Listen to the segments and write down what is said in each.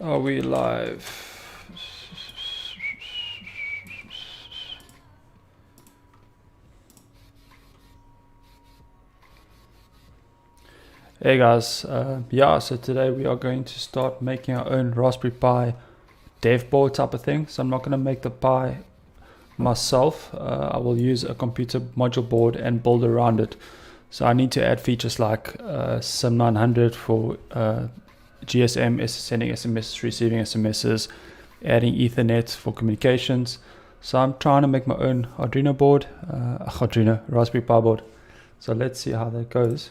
Are we live? Hey guys, yeah, so today we are going to start making our own Raspberry Pi dev board type of thing. So I'm not going to make the Pi myself. I will use a computer module board and build around it. So I need to add features like SIM900 for GSM, sending SMS, receiving SMSs, adding Ethernet for communications. So I'm trying to make my own Arduino board, Raspberry Pi board. So let's see how that goes.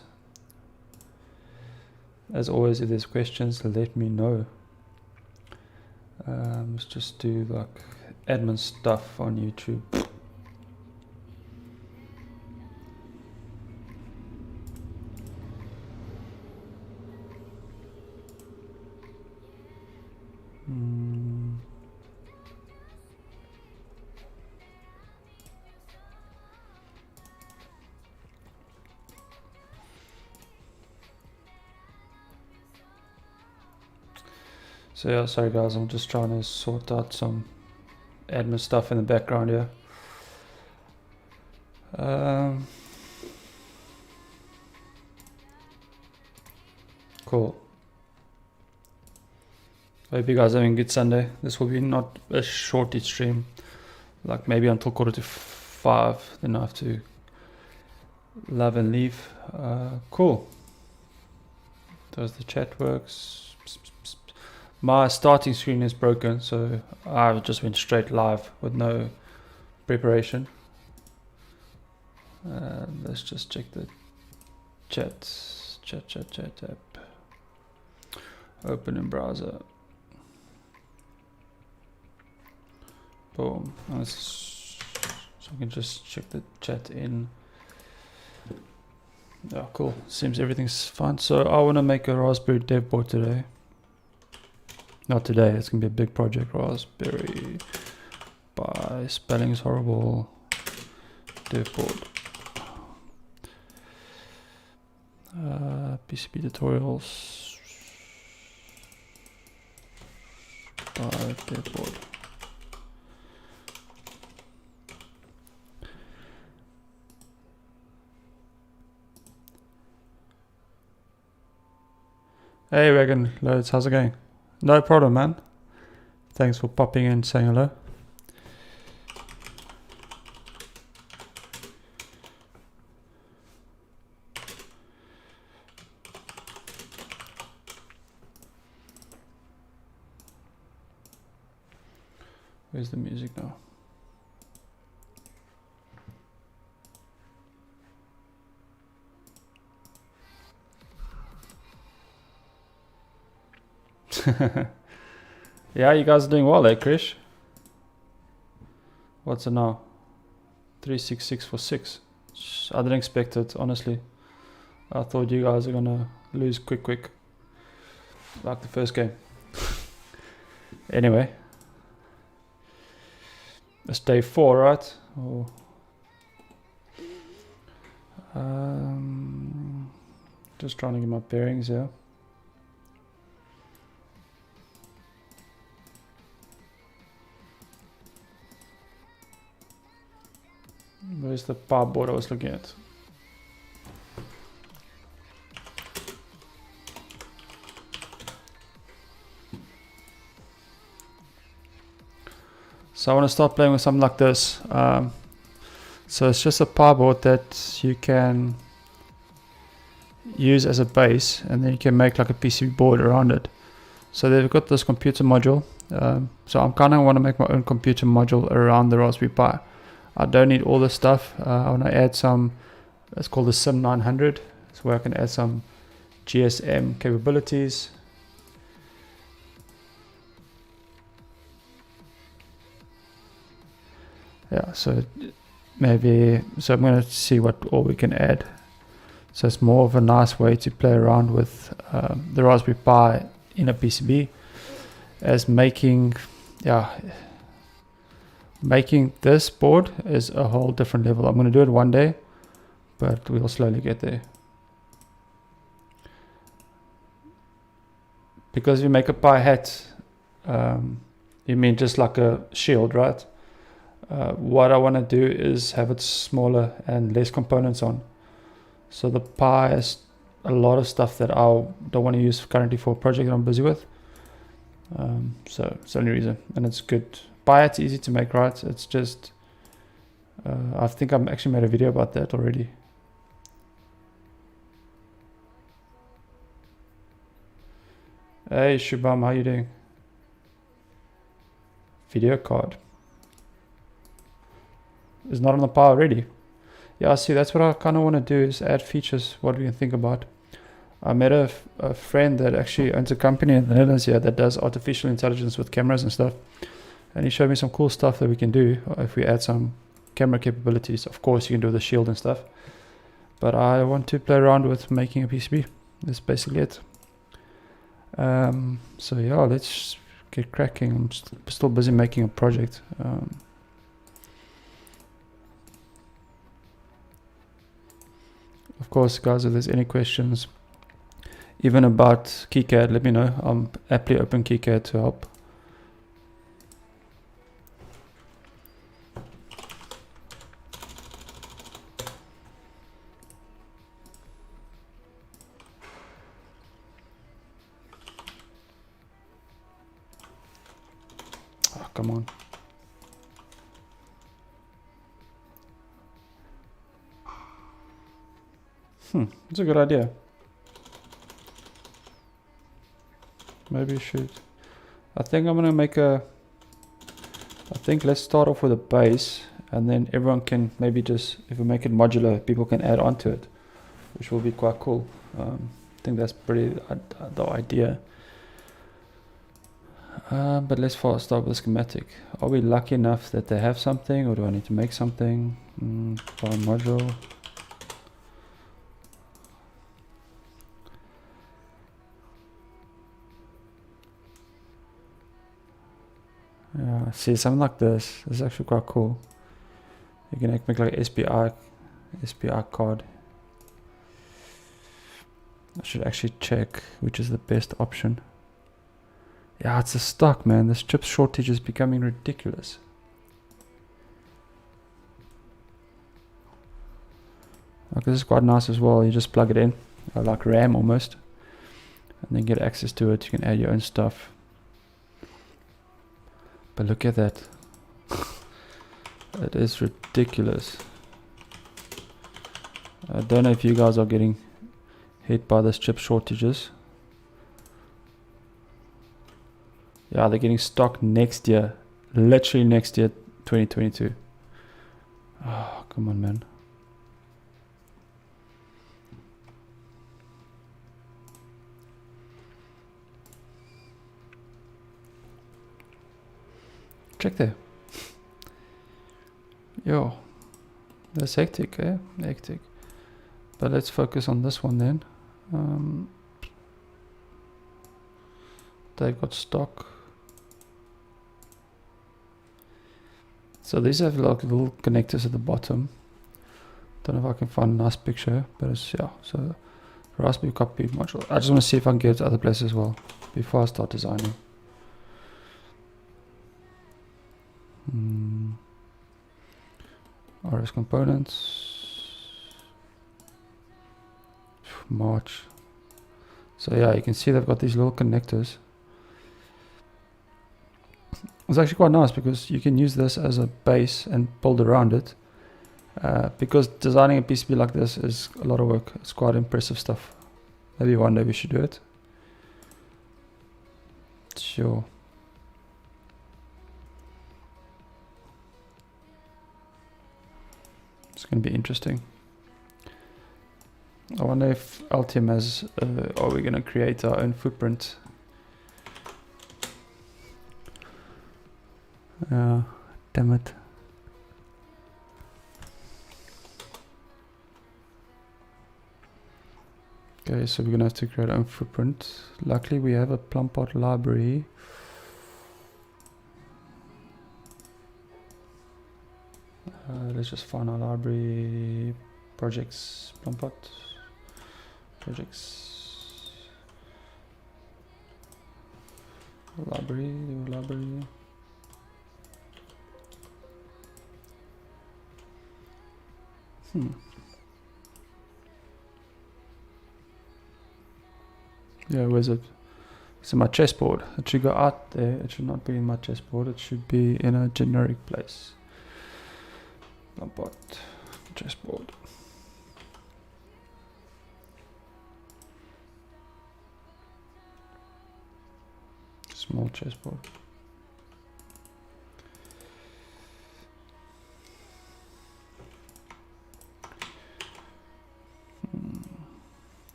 As always, if there's questions, let me know. Let's just do like admin stuff on YouTube. So yeah, sorry guys, I'm just trying to sort out some admin stuff in the background here. Cool. Hope you guys are having a good Sunday. This will be not a shorty stream, like maybe until 4:45, then I have to love and leave. Cool. Does the chat works? My starting screen is broken, so I just went straight live with no preparation. Let's just check the chat app. Open in browser. Boom. So I can just check the chat in. Oh, cool. Seems everything's fine. So I want to make a Raspberry dev board today. Not today, it's going to be a big project. Raspberry Pi, spelling is horrible. Dev board. PCB Tutorials. Pi dev board. Hey Regan Loads, how's it going? No problem, man. Thanks for popping in and saying hello. Where's the music now? Yeah, you guys are doing well, eh, Krish? What's it now? 36646. I didn't expect it, honestly. I thought you guys are gonna lose quick. Like the first game. Anyway. It's day 4, right? Oh. Just trying to get my bearings here. Where's the Pi board I was looking at? So I want to start playing with something like this. So it's just a Pi board that you can use as a base, and then you can make like a PCB board around it. So they've got this computer module. So I'm kind of want to make my own computer module around the Raspberry Pi. I don't need all this stuff. I want to add some, it's called the SIM900. It's where I can add some GSM capabilities. Yeah, so maybe, so I'm going to see what all we can add. So it's more of a nice way to play around with the Raspberry Pi in a PCB, as making this board is a whole different level. I'm going to do it one day, but we'll slowly get there. Because if you make a Pi hat, You mean just like a shield, right? What I want to do is have it smaller and less components on. So the Pi is a lot of stuff that I don't want to use currently for a project that I'm busy with. So it's the only reason, and it's good. Pi, it's easy to make, right? It's just, I think I've actually made a video about that already. Hey Shubham, how you doing? Video card is not on the Pi already. Yeah, see, that's what I kind of want to do, is add features, what we can think about. I met a friend that actually owns a company in the Netherlands here that does artificial intelligence with cameras and stuff. And he showed me some cool stuff that we can do if we add some camera capabilities. Of course, you can do the shield and stuff. But I want to play around with making a PCB. That's basically it. So yeah, let's get cracking. I'm still busy making a project. Of course, guys, if there's any questions, even about KiCad, let me know. I'm happily open KiCad to help. Oh, come on. That's a good idea. Maybe you should. I think I'm gonna make a, I think let's start off with a base, and then everyone can maybe just, if we make it modular, people can add on to it, which will be quite cool. I think that's pretty the idea. But let's start with a schematic. Are we lucky enough that they have something, or do I need to make something? By module. Yeah, see, something like this is actually quite cool. You can make like SPI card. I should actually check which is the best option. Yeah, it's a stock, man. This chip shortage is becoming ridiculous. Like, this is quite nice as well. You just plug it in, like RAM almost, and then get access to it. You can add your own stuff. But look at that. It is ridiculous. I don't know if you guys are getting hit by this chip shortages. Yeah, they're getting stock next year. Literally next year, 2022. Oh, come on, man. Check there. Yo, that's hectic, eh? Hectic. But let's focus on this one then. They've got stock. So these have like little connectors at the bottom. Don't know if I can find a nice picture, but it's, yeah. So Raspberry Pi module. I just want to see if I can get it to other places as well before I start designing. RS components. March. So yeah, you can see they've got these little connectors. It's actually quite nice because you can use this as a base and build around it. Because designing a PCB like this is a lot of work. It's quite impressive stuff. Maybe one day we should do it. Sure. It's going to be interesting. I wonder if Altium has, are we going to create our own footprint? Damn it. Okay, so we're going to have to create our own footprint. Luckily we have a plumpot library. Let's just find our library, projects, plumpot, projects. library. Yeah, where's it? It's in my chessboard. It should go out there. It should not be in my chessboard. It should be in a generic place. Not chessboard. Small chessboard.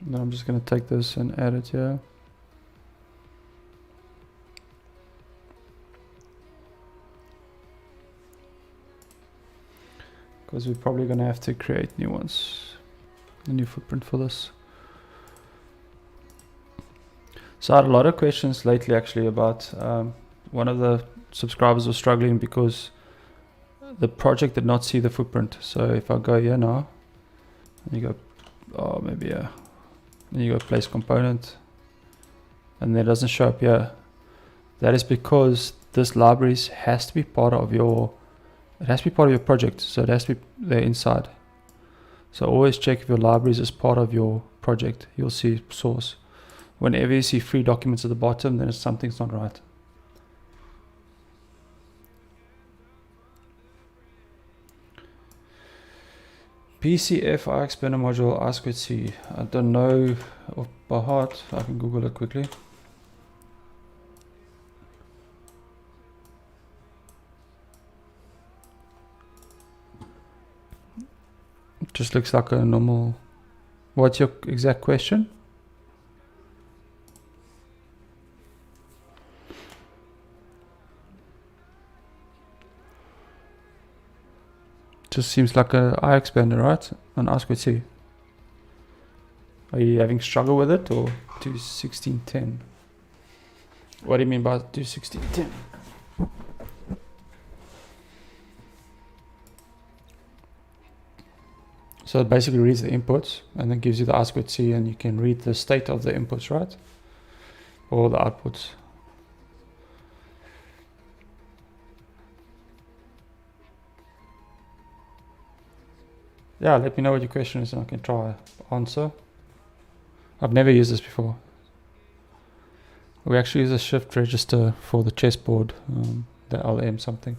Then I'm just going to take this and add it here. Because we're probably going to have to create new ones. A new footprint for this. So I had a lot of questions lately actually about one of the subscribers was struggling because the project did not see the footprint. So if I go here now, and you go, oh maybe yeah, and you go place component, and then it doesn't show up here. That is because this libraries has to be part of your, it has to be part of your project. So it has to be there inside. So always check if your libraries is part of your project. You'll see source. Whenever you see free documents at the bottom, then something's not right. PCF IX banner module I2C. I don't know by heart. I can Google it quickly. It just looks like a normal. What's your exact question? Just seems like a IX banner, right? An I2C. Are you having struggle with it or 2.16.10? What do you mean by 2.16.10? So it basically reads the inputs and then gives you the I2C, and you can read the state of the inputs, right? Or the outputs. Yeah, let me know what your question is and I can try answer. I've never used this before. We actually use a shift register for the chessboard, the LM something.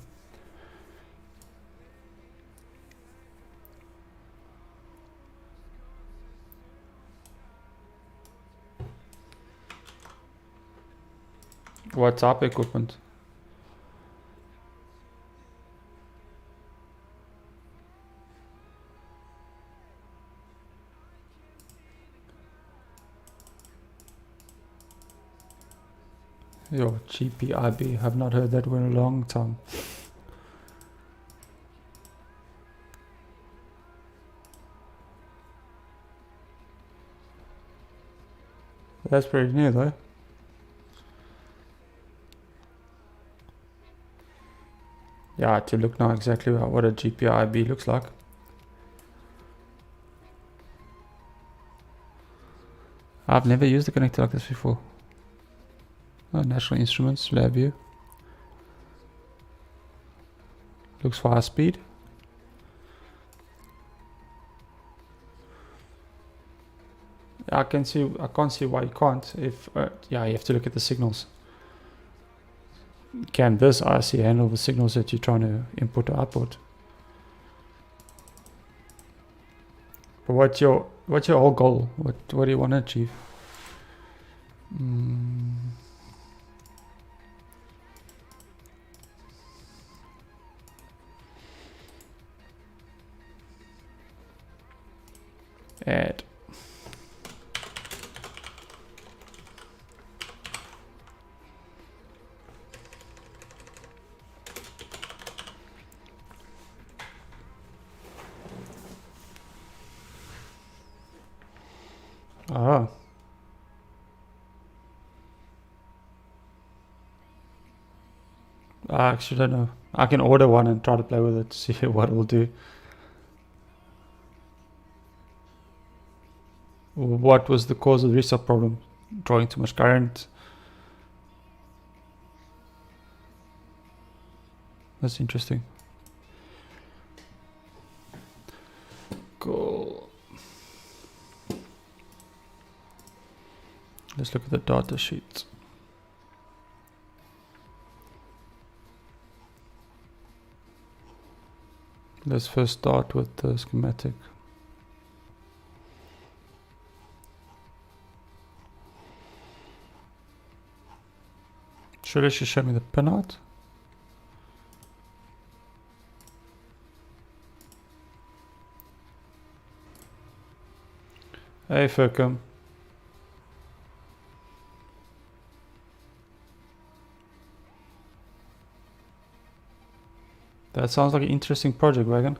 What type of equipment? Yo, GPIB. I've not heard that word in a long time. That's pretty new though. Yeah, to look now exactly what a GPIB looks like. I've never used a connector like this before. Natural Instruments, LabVIEW. Looks for high speed. I can't see why you can't. If yeah, you have to look at the signals. Can this IC handle the signals that you're trying to input or output? But what's your whole goal? What do you want to achieve? Add. Ah. I actually don't know. I can order one and try to play with it to see what it will do. What was the cause of the restart problem? Drawing too much current. That's interesting. Cool. Let's look at the data sheet. Let's first start with the schematic. Should I just show me the pinout? Hey Furcom. That sounds like an interesting project, Wagon.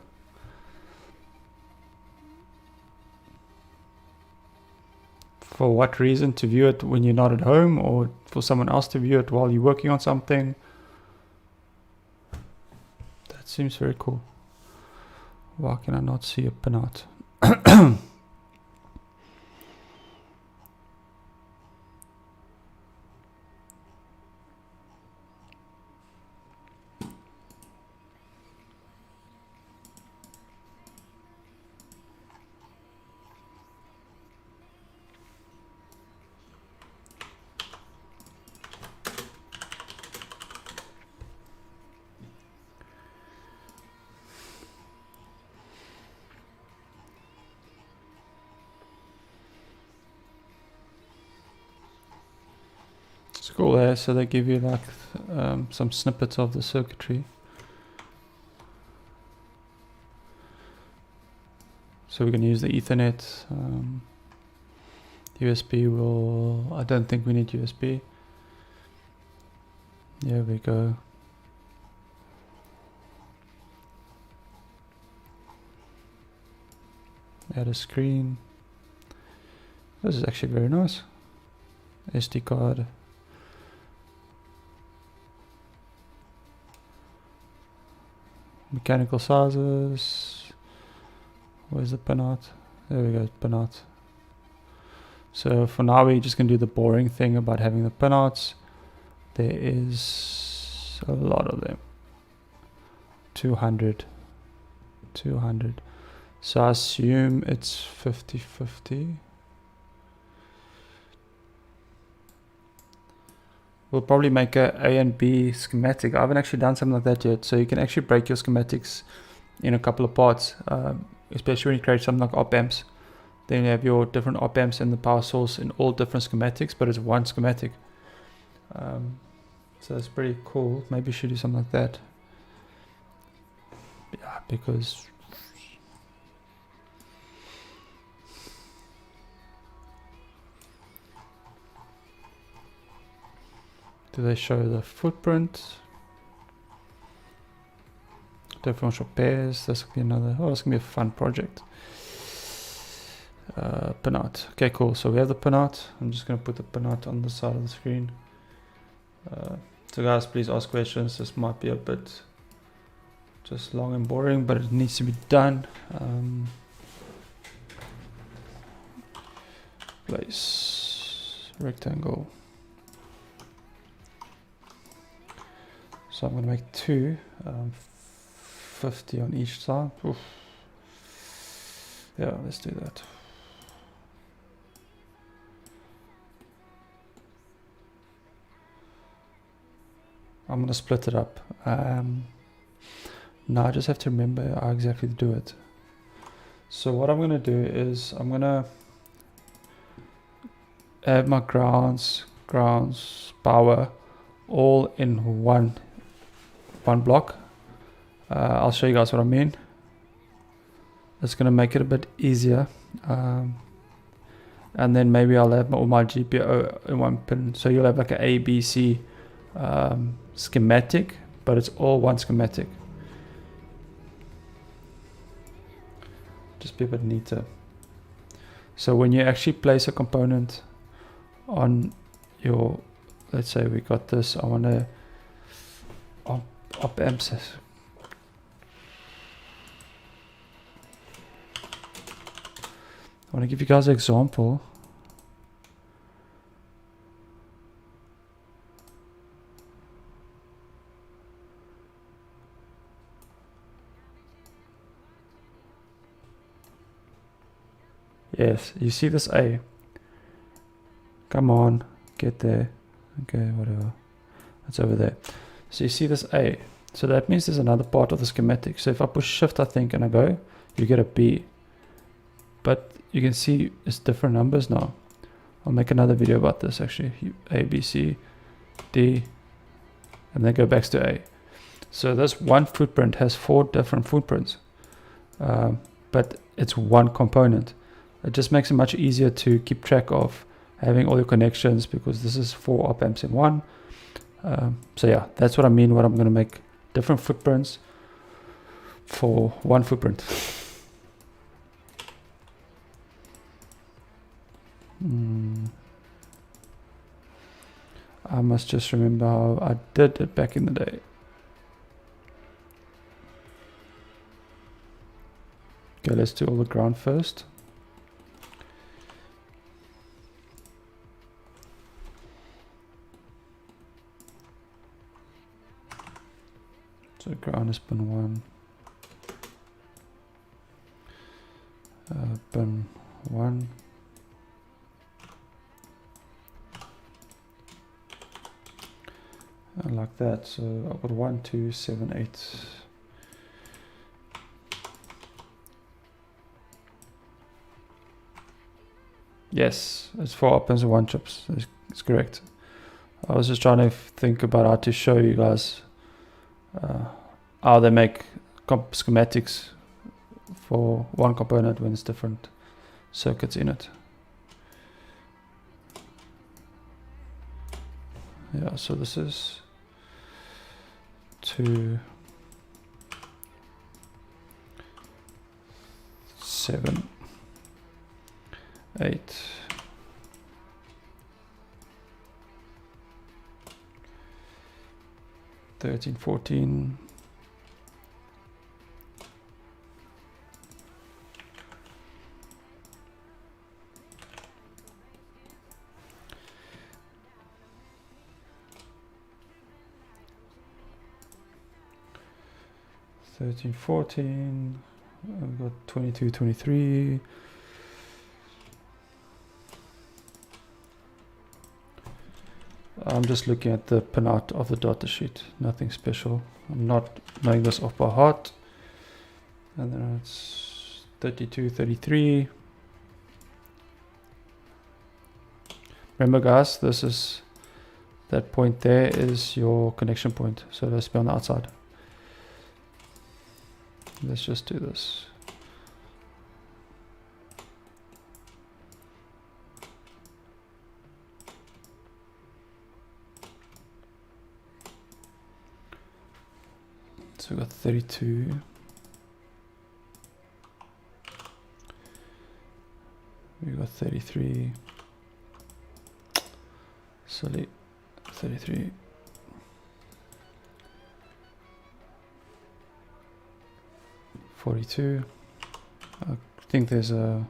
For what reason? To view it when you're not at home, or for someone else to view it while you're working on something? That seems very cool. Why can I not see a pinout? It's cool there, so they give you like some snippets of the circuitry. So we can use the Ethernet. USB will, I don't think we need USB. There we go. Add a screen. This is actually very nice. SD card. Mechanical sizes. Where's the pinout? There we go, pinout. So for now we're just going to do the boring thing about having the pinouts. There is a lot of them. 200. So I assume it's 50-50. We'll probably make a and B schematic. I haven't actually done something like that yet. So you can actually break your schematics in a couple of parts, especially when you create something like op amps. Then you have your different op amps and the power source in all different schematics, but it's one schematic. So it's pretty cool. Maybe you should do something like that. Yeah, because do they show the footprint? Differential pairs. This could be another. Oh, this can be a fun project. Pinout. Okay, cool. So we have the pinout. I'm just going to put the pinout on the side of the screen. So guys, please ask questions. This might be a bit just long and boring, but it needs to be done. Place rectangle. So I'm going to make two, 50 on each side. Oof. Yeah, let's do that. I'm going to split it up. Now I just have to remember how exactly to do it. So what I'm going to do is I'm going to add my grounds, power, all in one block. I'll show you guys what I mean. It's going to make it a bit easier. And then maybe I'll have all my GPIO in one pin. So you'll have like an A, B, C schematic, but it's all one schematic. Just be a bit neater. So when you actually place a component on your, let's say we got this, I want to op amps. I want to give you guys an example. Yes, you see this A. Come on, get there. Okay, whatever. It's over there. So you see this A. So that means there's another part of the schematic. So if I push shift, I think, and I go, you get a B. But you can see it's different numbers now. I'll make another video about this actually. A, B, C, D, and then go back to A. So this one footprint has 4 different footprints, but it's one component. It just makes it much easier to keep track of having all your connections, because this is 4 op amps in one. So yeah, that's what I mean when I'm going to make different footprints for one footprint. I must just remember how I did it back in the day. Okay, let's do all the ground first. So ground is pin 1, pin 1, and like that. So I've got 1, 2, 7, 8. Yes, it's 4 op amps and 1 chips. It's correct. I was just trying to think about how to show you guys how they make schematics for one component when it's different circuits in it. Yeah, so this is 2, 7, 8, 13, 14, 13, 14, I've got 22, 23. I'm just looking at the pinout of the data sheet, nothing special. I'm not knowing this off by heart. And then it's 32, 33. Remember guys, this is, that point there is your connection point. So let's be on the outside. Let's just do this. So we got 32. We got 33. Silly. 33. 42. I think there's a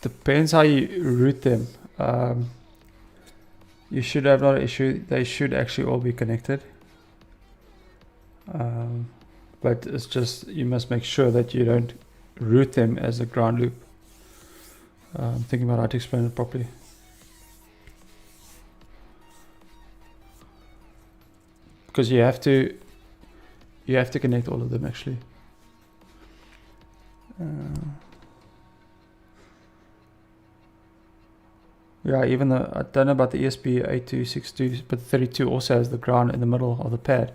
depends how you route them. You should have not an issue. They should actually all be connected. But it's just, you must make sure that you don't route them as a ground loop. I'm thinking about how to explain it properly. Because you have to connect all of them actually. Yeah, even though I don't know about the ESP8262, but 32 also has the ground in the middle of the pad.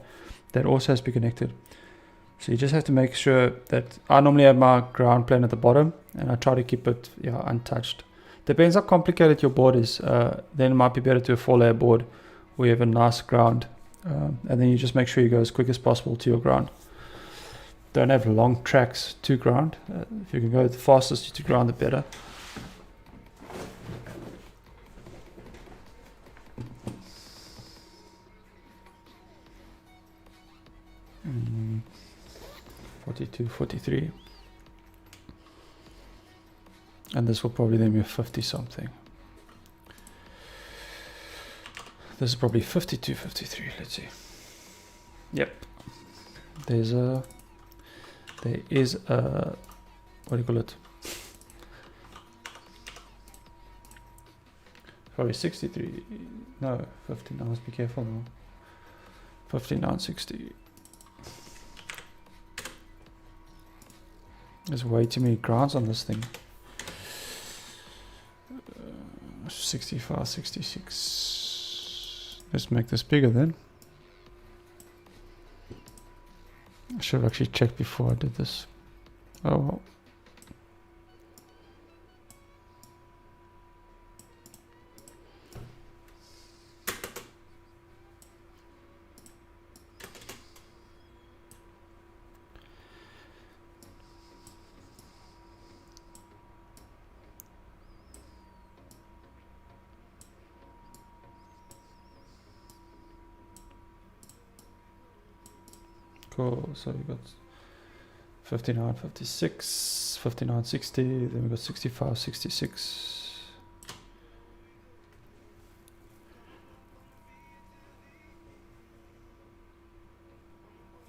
That also has to be connected. So you just have to make sure that I normally have my ground plane at the bottom, and I try to keep it untouched. Depends how complicated your board is. Then it might be better to a 4-layer board where you have a nice ground, and then you just make sure you go as quick as possible to your ground. Don't have long tracks to ground. If you can go the fastest to ground, the better. 42, 43. And this will probably then be 50 something. This is probably 52, 53. Let's see. Yep. There is a, what do you call it? Probably 63. No, 59. Let's be careful now. 59, 60. There's way too many grounds on this thing. 65, 66. Let's make this bigger then. I should have actually checked before I did this. Oh well. Cool, so we got 59, 56, 59, 60, then we got 65, 66.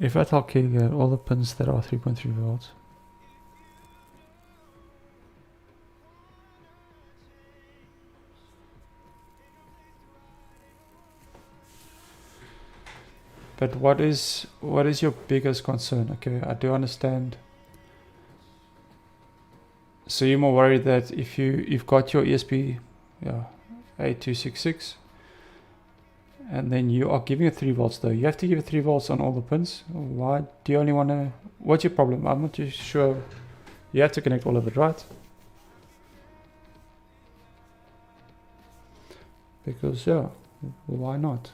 If I calculate all the pins that are 3.3 volts, but what is your biggest concern? Okay, I do understand. So you're more worried that if you've got your ESP, yeah, 8266, and then you are giving it 3 volts though. You have to give it 3 volts on all the pins. Why do you only want to? What's your problem? I'm not too sure. You have to connect all of it, right? Because yeah, why not?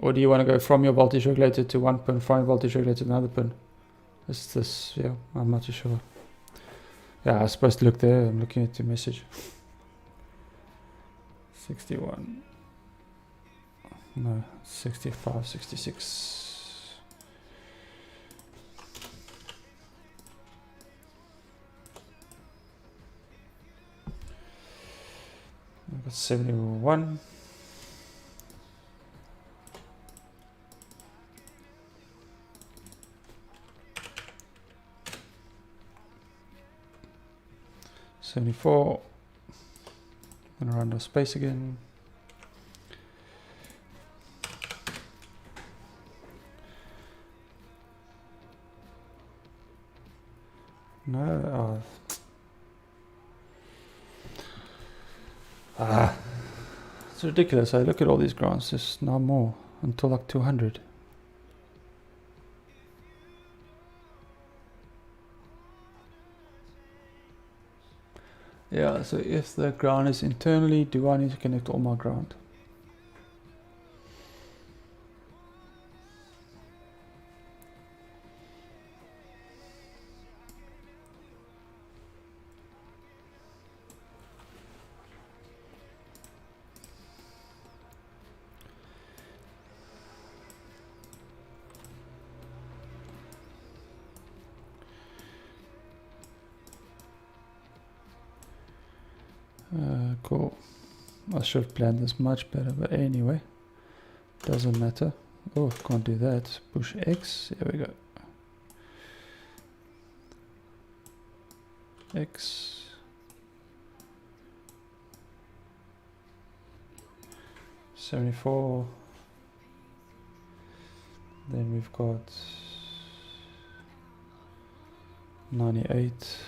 Or do you want to go from your voltage regulator to one pin, from your voltage regulator to another pin? It's this, yeah, I'm not too sure. Yeah, I was supposed to look there, I'm looking at the message. 61. No, 65, 66. I've got 71. $74. I'm gonna run out of space again. No, it's ridiculous. I look at all these grants, there's no more until like 200. Yeah, so if the ground is internally, do I need to connect all my ground? Cool. I should have planned this much better, but anyway, doesn't matter. Oh, can't do that. Push X. There we go. X. $74. Then we've got 98.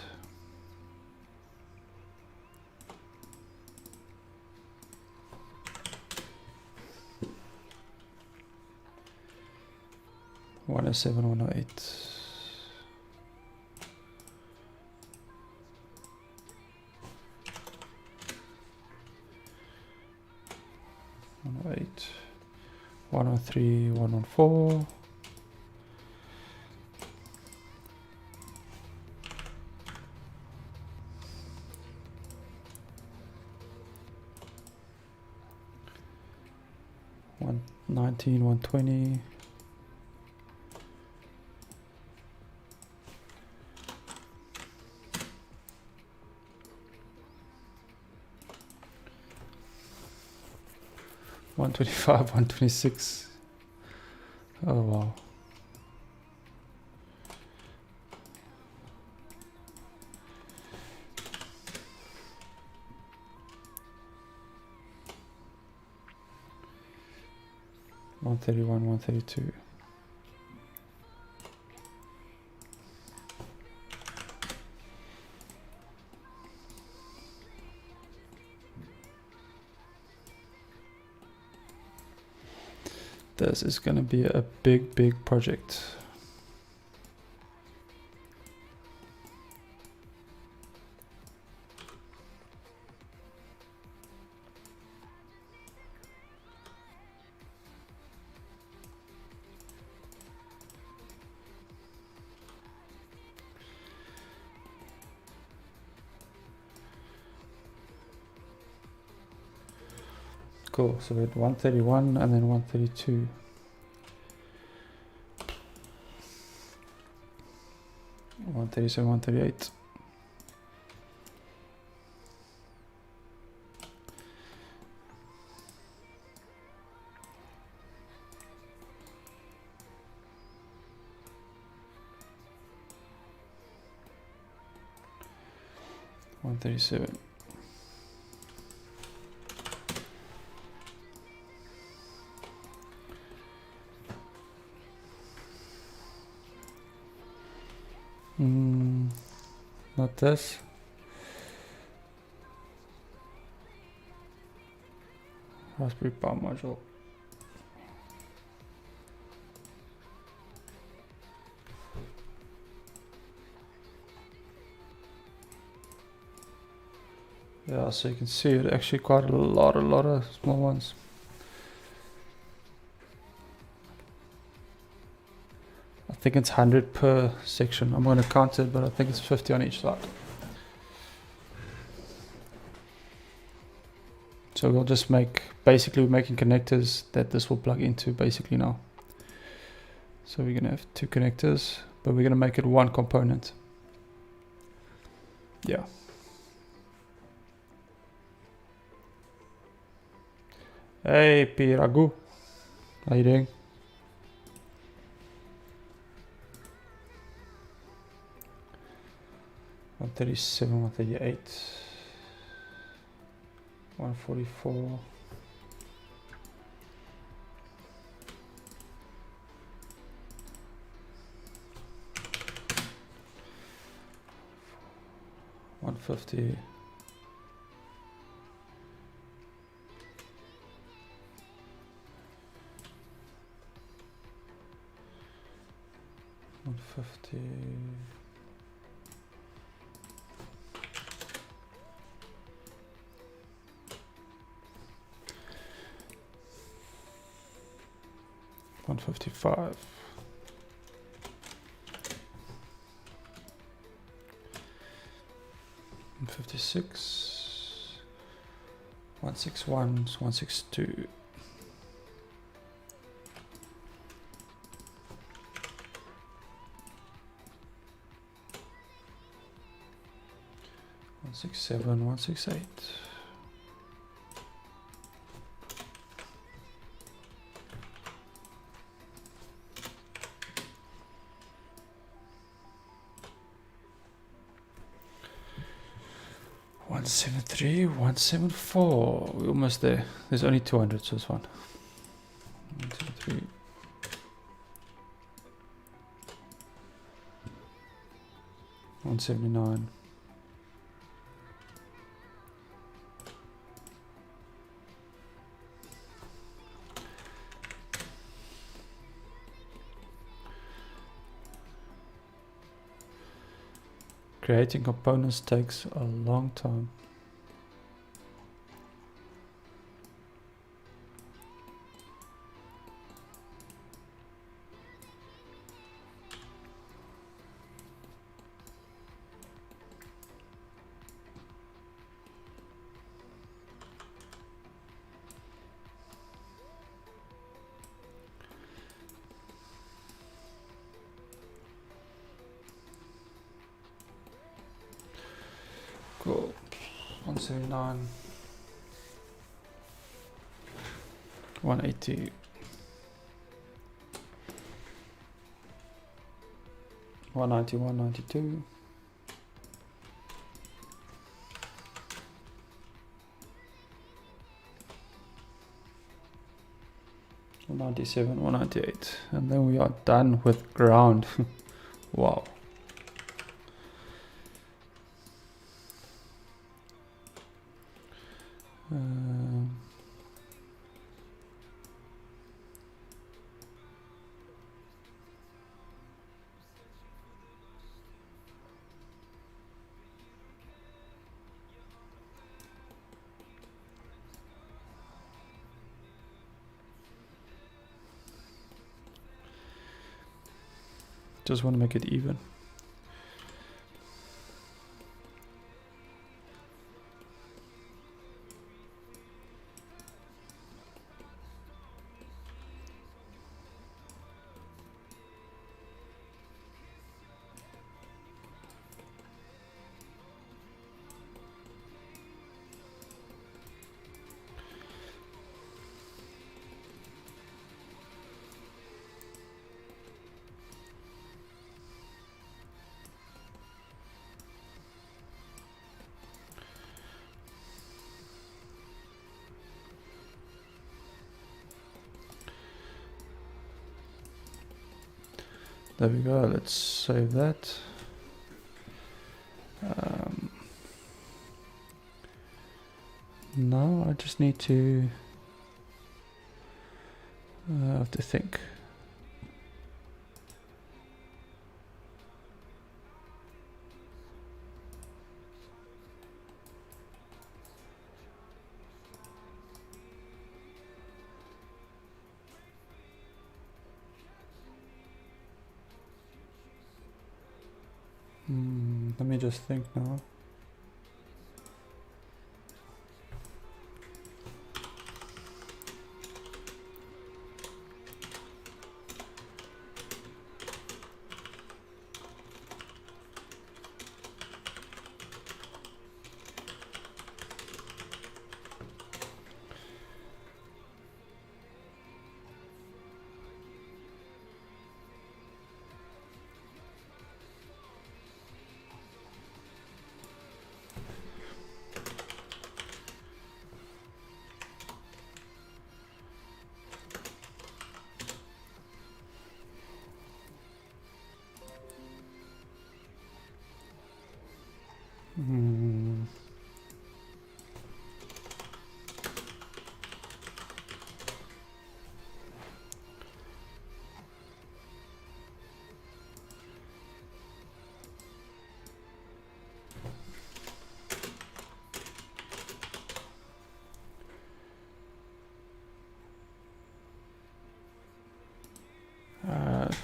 $107, $108. $108, $103, $114. 119, 120. $125, $126. Oh wow. $131, $132. This is going to be a big project. Cool, so we had 131 and then 132. One 137, 138. $137. Not this. Raspberry Pi module. Yeah, so you can see it actually quite a lot of small ones. I think it's 100 per section. I'm going to count it, but I think it's 50 on each side. So we'll just make, basically we're making connectors that this will plug into basically now. So we're going to have two connectors, but we're going to make it one component. Yeah. Hey, Piragu. How you doing? $137, $138, $144. $150. $150. $155. $156. $161. $162. $167. $168. $173, $174. We're almost there. There's only 200, so it's fine. 173. $179. Creating components takes a long time. 179, 180, 190, 192, 197, 198, and then we are done with ground. Wow. Just want to make it even. There we go, let's save that. Now I just need to have to think. Let me just think now.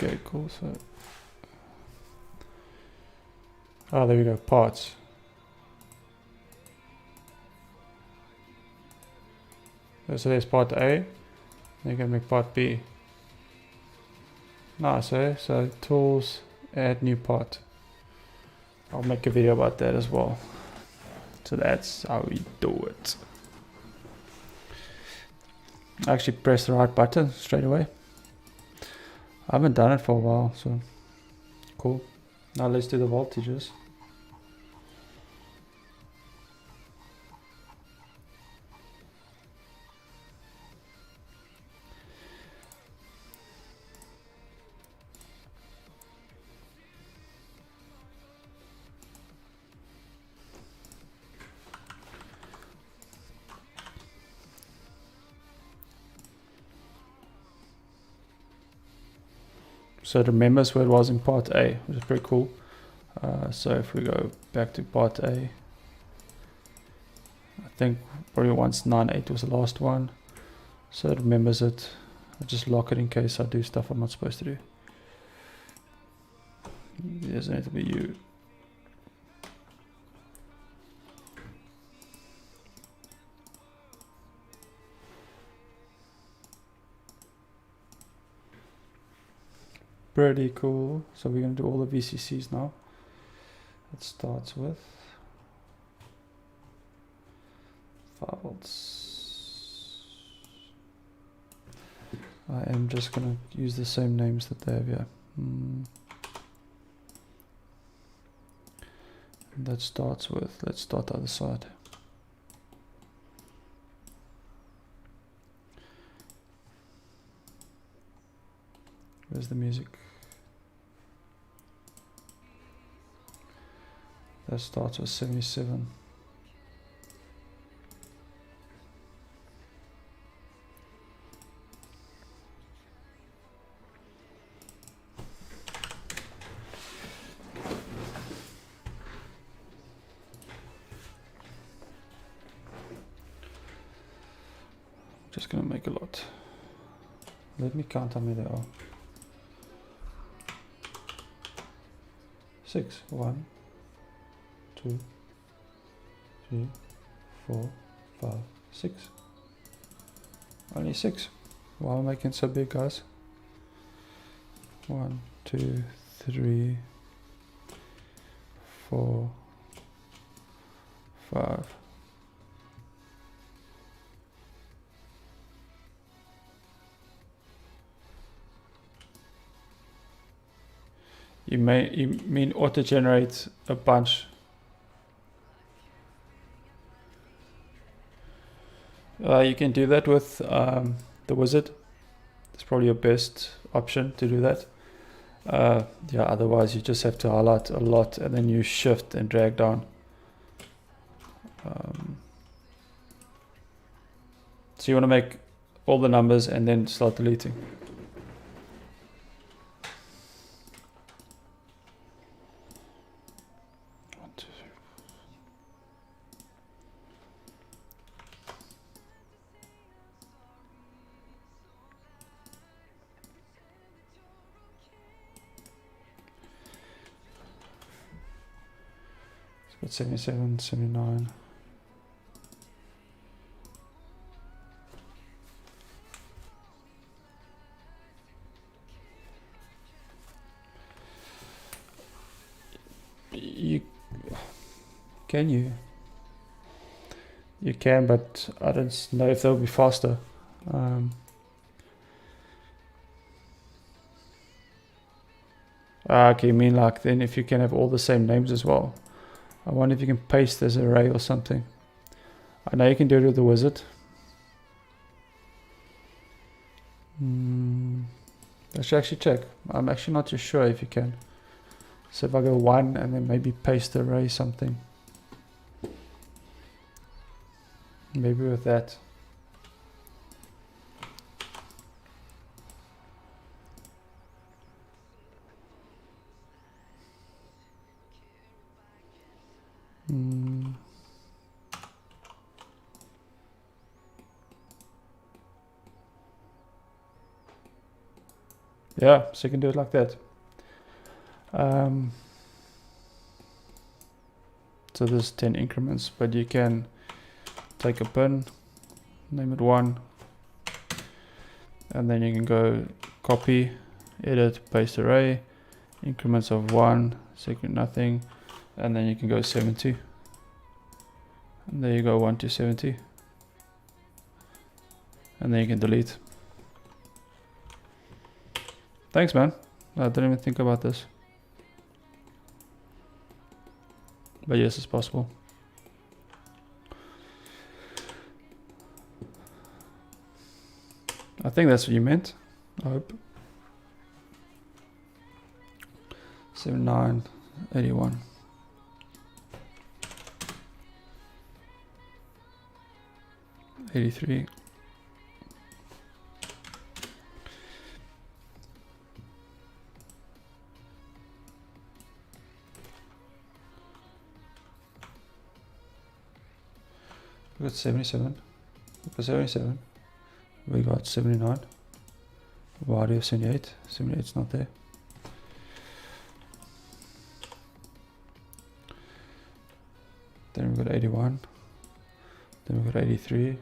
Okay, cool. So, there we go. Parts. So there's part A. You can make part B. Nice, eh? So tools, add new part. I'll make a video about that as well. So that's how we do it. I actually press the right button straight away. I haven't done it for a while, so cool. Now let's do the voltages. So it remembers where it was in part A, which is pretty cool. So if we go back to part A, I think probably 198 was the last one. So it remembers it. I just lock it in case I do stuff I'm not supposed to do. It doesn't need to be U. Pretty cool. So we're going to do all the VCCs now. It starts with else? I am just going to use the same names that they have here. That starts with, let's start the other side. Where's the music? That starts with 77. Just gonna make a lot. Let me count how many there are. 6. 1, 2, 3, 4, 5, 6. Only 6. Why am I making it so big, guys? 1, 2, 3, 4, 5. You mean auto-generate a bunch. You can do that with the wizard. It's probably your best option to do that. Yeah, otherwise you just have to highlight a lot and then you shift and drag down. So you want to make all the numbers and then start deleting. Got 77, 79. You can, but I don't know if they'll be faster. Okay, you mean like then if you can have all the same names as well. I wonder if you can paste this array or something. I know you can do it with the wizard. I should actually check. I'm actually not too sure if you can. So if I go 1 and then maybe paste the array something. Maybe with that. Yeah, so you can do it like that. So there's 10 increments, but you can take a pin, name it 1, and then you can go copy, edit, paste array, increments of 1, second nothing, and then you can go 70. And there you go, 1 to 70. And then you can delete. Thanks, man. I didn't even think about this. But yes, it's possible. I think that's what you meant. I hope. 79, 81. '83. We got 77. We got 77. We got 79. Why do you have 78? 78 is not there. Then we got 81. Then we got 83.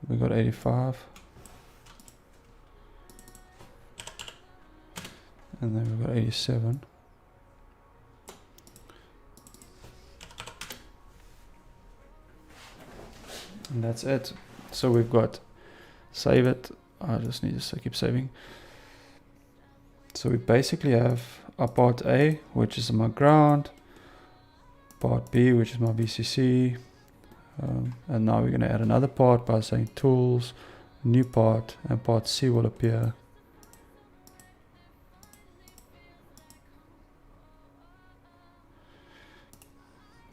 We got 85. And then we got 87. And that's it. So we've got save it. I just need to keep saving. So we basically have our part A, which is my ground, part B, which is my VCC, and now we're going to add another part by saying tools, new part, and part C will appear.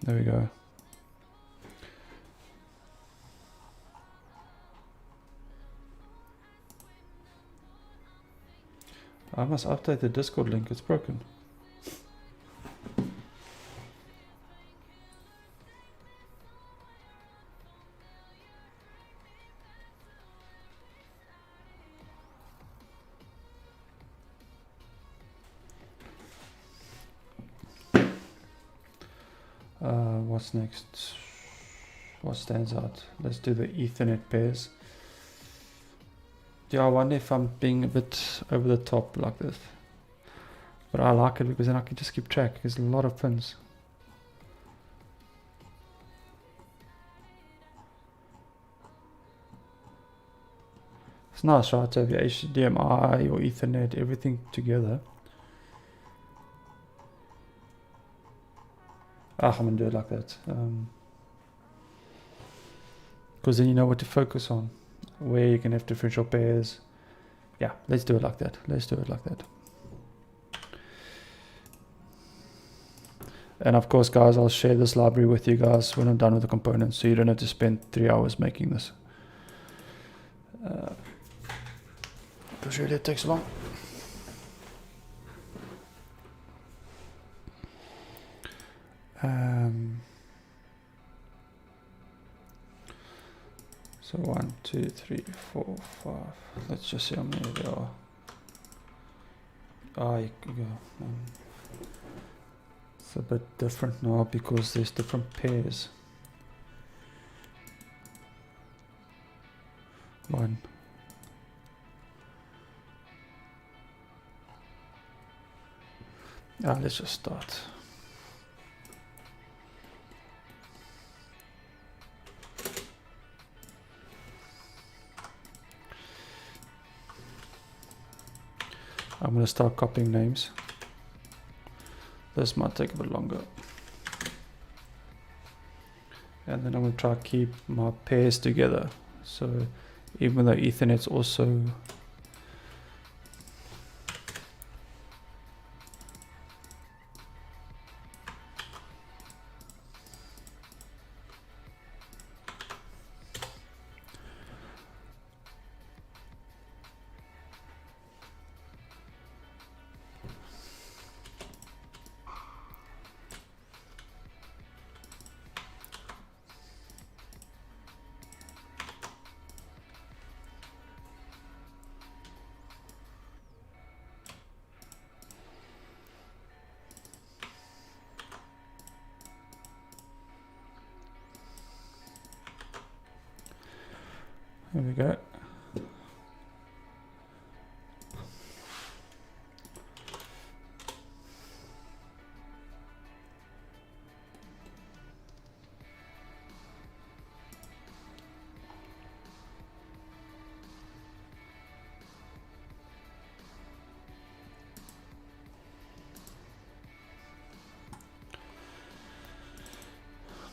There we go. I must update the Discord link, it's broken. What's next? What stands out? Let's do the Ethernet pairs. Yeah, I wonder if I'm being a bit over the top like this. But I like it because then I can just keep track. There's a lot of pins. It's nice, right, to have your HDMI, your Ethernet, everything together. I'm gonna do it like that. Because then you know what to focus on. Where you can have differential pairs. Yeah, let's do it like that. Let's do it like that. And of course, guys, I'll share this library with you guys when I'm done with the components, so you don't have to spend 3 hours making this. Because really it takes long. So 1, 2, 3, 4, 5. Let's just see how many there are. You can go. It's a bit different now because there's different pairs. 1. Let's just start. I'm going to start copying names. This might take a bit longer. And then I'm going to try to keep my pairs together. So even though Ethernet's also there we go.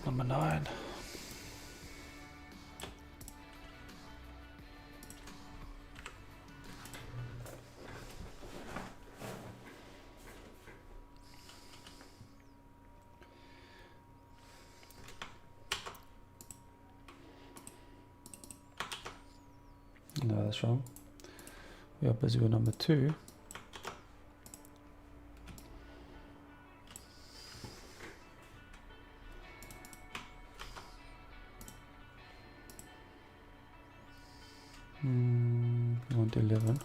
Number 9. No, that's wrong. We are busy with number 2. I want 11.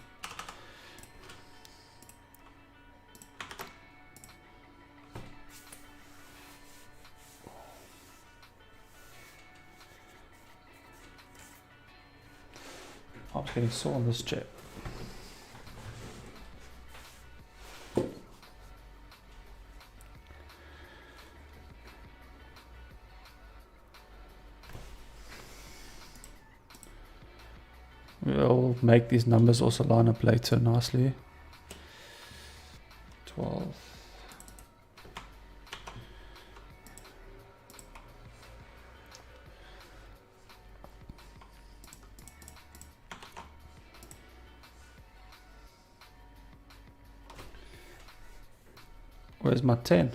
I was getting sore on this chair. make these numbers also line up later nicely. 12. Where's my 10?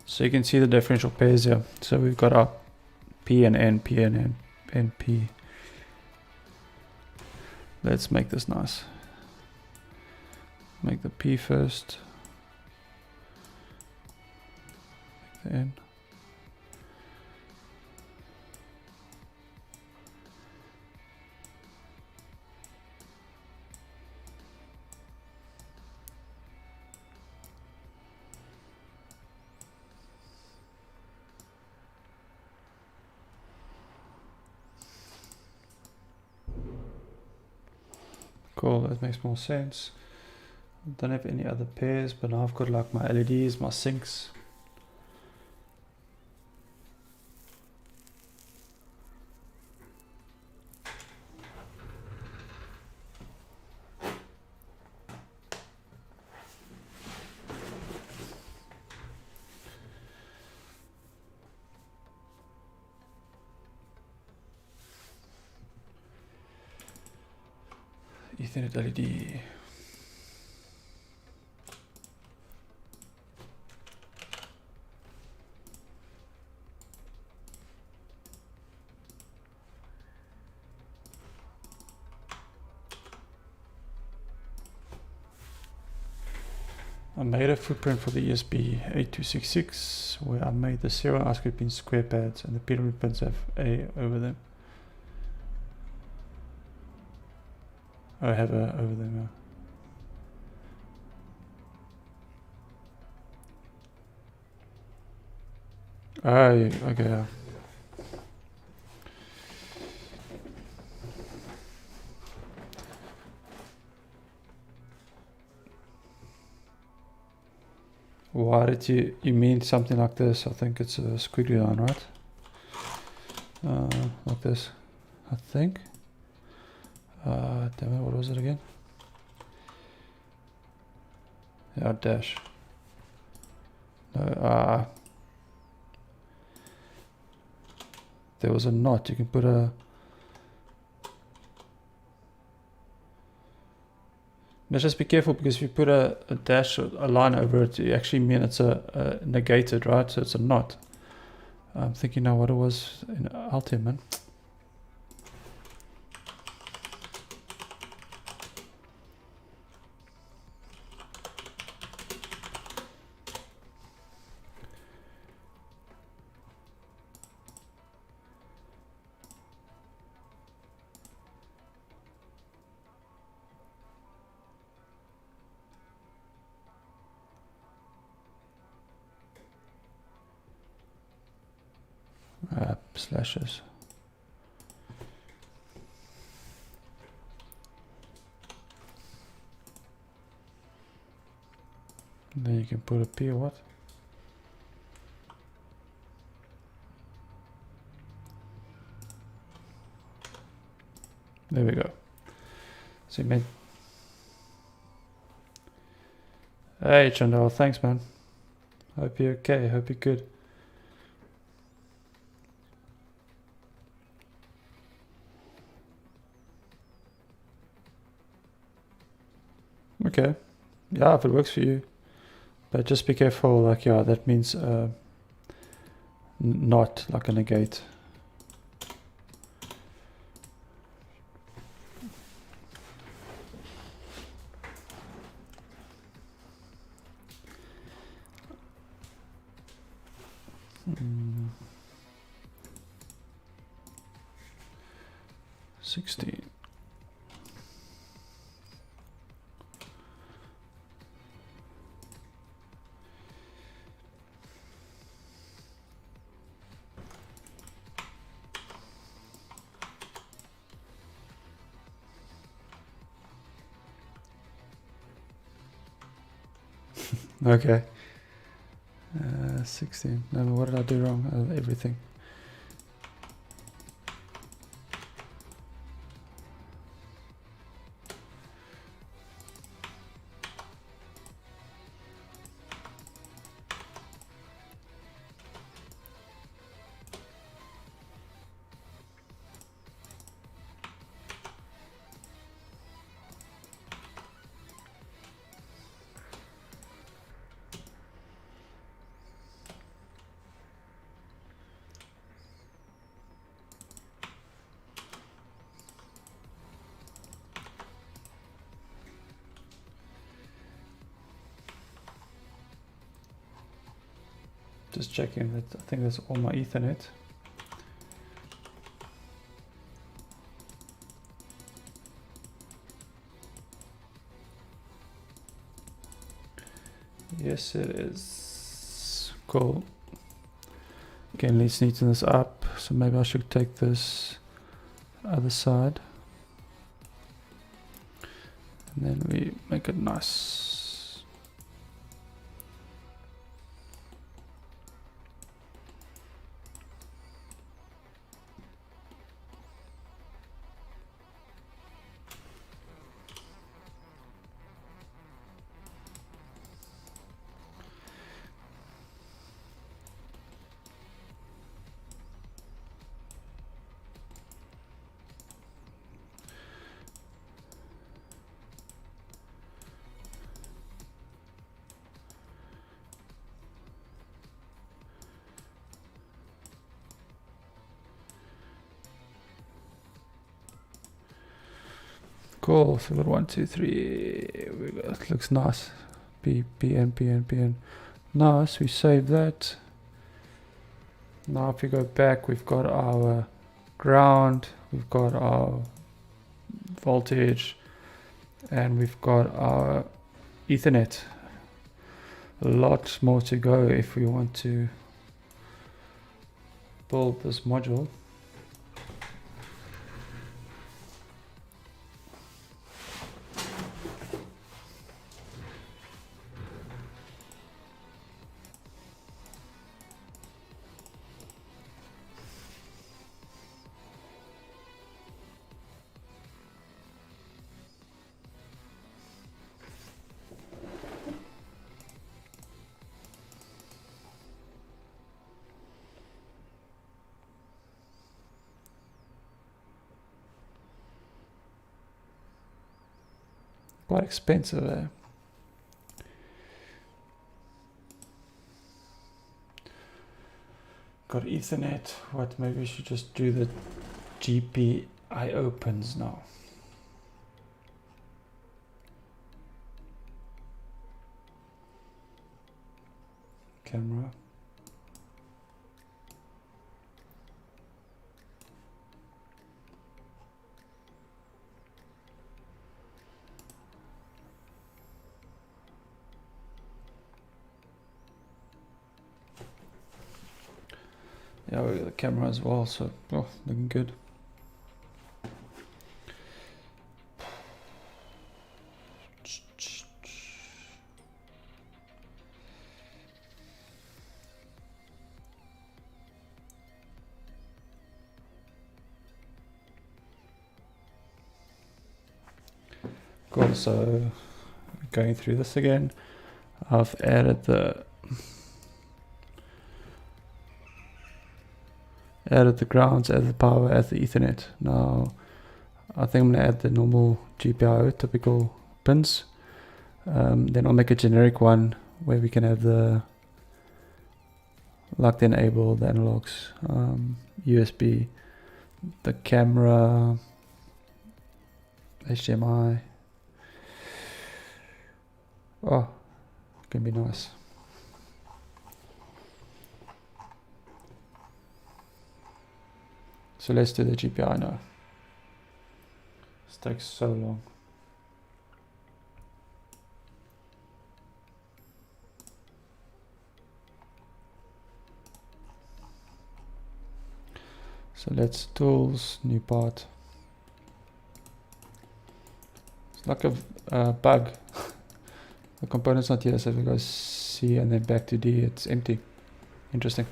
So you can see the differential pairs here. So we've got our P and N, P and N, and P. Let's make this nice. Make the P first. Make the N. Cool, that makes more sense. Don't have any other pairs, but now I've got like my LEDs, my sinks. Ethernet LED. I made a footprint for the ESP 8266 where I made the serial ISO pin square pads and the pyramid pins have A over them. I have a over them. Oh, yeah, okay. Yeah. Why did you mean something like this? I think it's a squiggly line, right? Like this, I think. Damn it, what was it again? Yeah, dash. No, there was a knot. You can put a. But just be careful, because if you put a dash or a line over it, you actually mean it's a negated, right? So it's a knot. I'm thinking now what it was in Altium, man. Slashes. And then you can put a P or what? There we go. So you made. Hey Chandal, thanks man. Hope you're okay, hope you're good. Okay, yeah, if it works for you, but just be careful, like, yeah, that means not like a negate. Mm. 16. Okay. 16. No, what did I do wrong? Everything. Just checking that. I think that's all my Ethernet. Yes, it is. Cool. Again, let's neaten this up. So maybe I should take this other side. And then we make it nice. Cool, so we got 1, 2, 3. It looks nice. PN. Nice, we save that. Now if we go back, we've got our ground, we've got our voltage, and we've got our Ethernet. A lot more to go if we want to build this module. Quite expensive, eh? Got Ethernet. What? Maybe we should just do the GPIO pins now. Camera. Yeah, we got the camera as well, so looking good. Cool, so going through this again, I've added the grounds, added the power, added the Ethernet. Now I think I'm going to add the normal GPIO typical pins. Then I'll make a generic one where we can have the like the enable, the analogs, USB, the camera, HDMI. Oh, can be nice. So let's do the GPIO now. This takes so long. So let's tools, new part. It's like a bug. The component's not here, so if we go C and then back to D, it's empty. Interesting.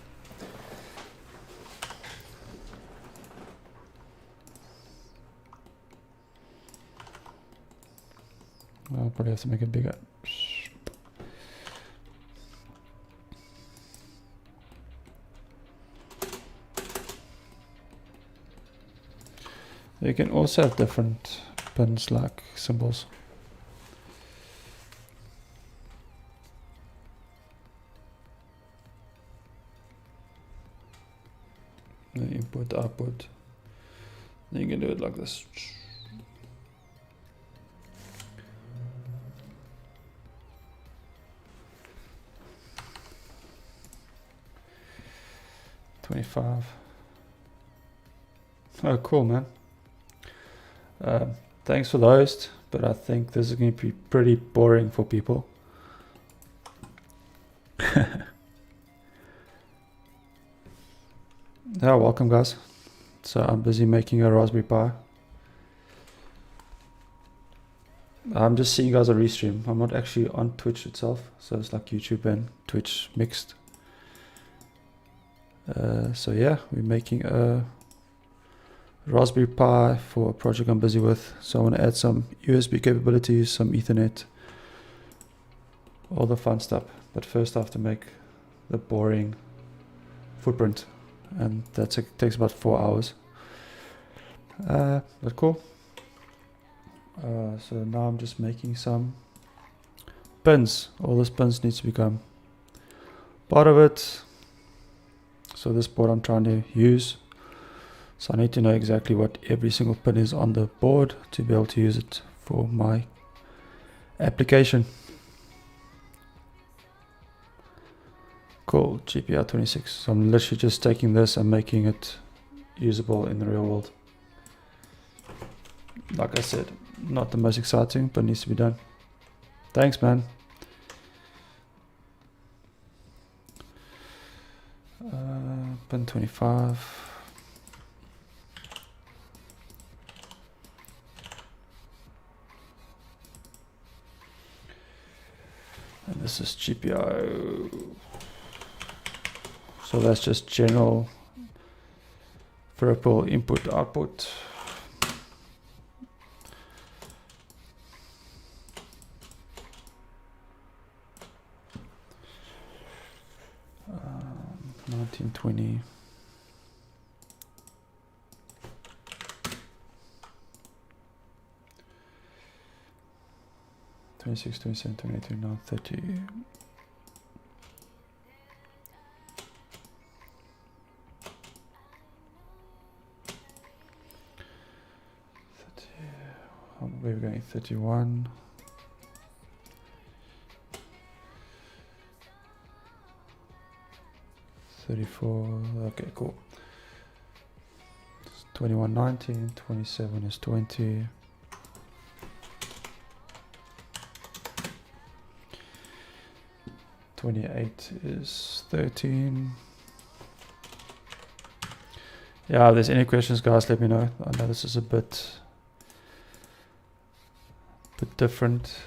I'll probably have to make it bigger. You can also have different pins like symbols. The input, output. Then you can do it like this. $25. Oh, cool, man. Thanks for the host, but I think this is going to be pretty boring for people. Yeah, welcome guys. So I'm busy making a Raspberry Pi. I'm just seeing you guys on Restream. I'm not actually on Twitch itself, so it's like YouTube and Twitch mixed. So yeah, we're making a Raspberry Pi for a project I'm busy with. So I want to add some USB capabilities, some Ethernet, all the fun stuff. But first I have to make the boring footprint, and that takes about 4 hours. But cool. So now I'm just making some pins. All these pins needs to become part of it. So this board I'm trying to use. So I need to know exactly what every single pin is on the board to be able to use it for my application. Cool, GPIO 26. So I'm literally just taking this and making it usable in the real world. Like I said, not the most exciting, but needs to be done. Thanks, man. Pin 25. And this is GPIO. So that's just general variable input output. Um, 1920. 26, 27, 28, 29, 30. Where are we going? 31. 34. Okay, cool. 21, 19. 27 is 20. 28 is 13. Yeah, if there's any questions, guys, let me know. I know this is a bit different.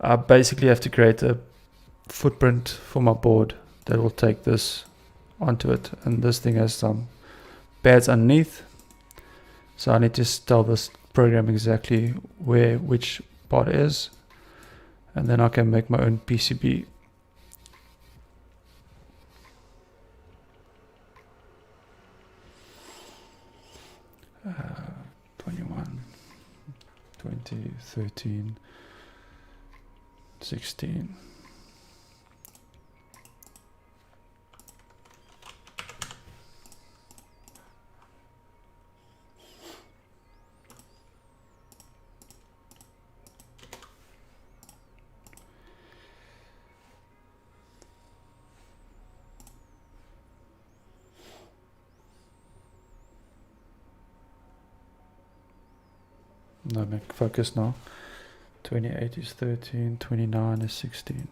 I basically have to create a footprint for my board that will take this onto it, and this thing has some pads underneath, so I need to tell this program exactly where which part is, and then I can make my own PCB. Uh, 21, 20, 13, 16. No, make focus now. 28 is 13, 29 is 16.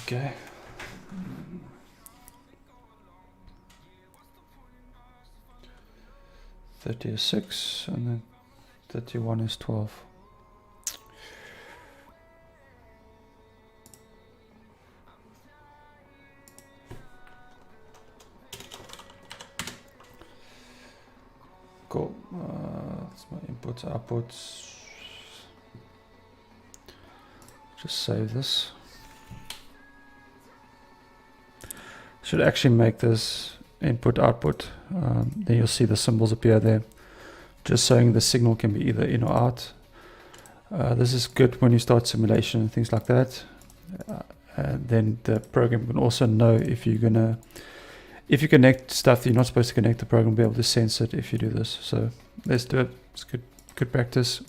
Okay. 30 is 6, and then 31 is 12. Cool. That's my inputs, outputs. Just save this. Should actually make this input output. Then you'll see the symbols appear there, just showing the signal can be either in or out. This is good when you start simulation and things like that. And then the program can also know if you're gonna, if you connect stuff that you're not supposed to connect, the program will be able to sense it if you do this. So let's do it. It's good practice.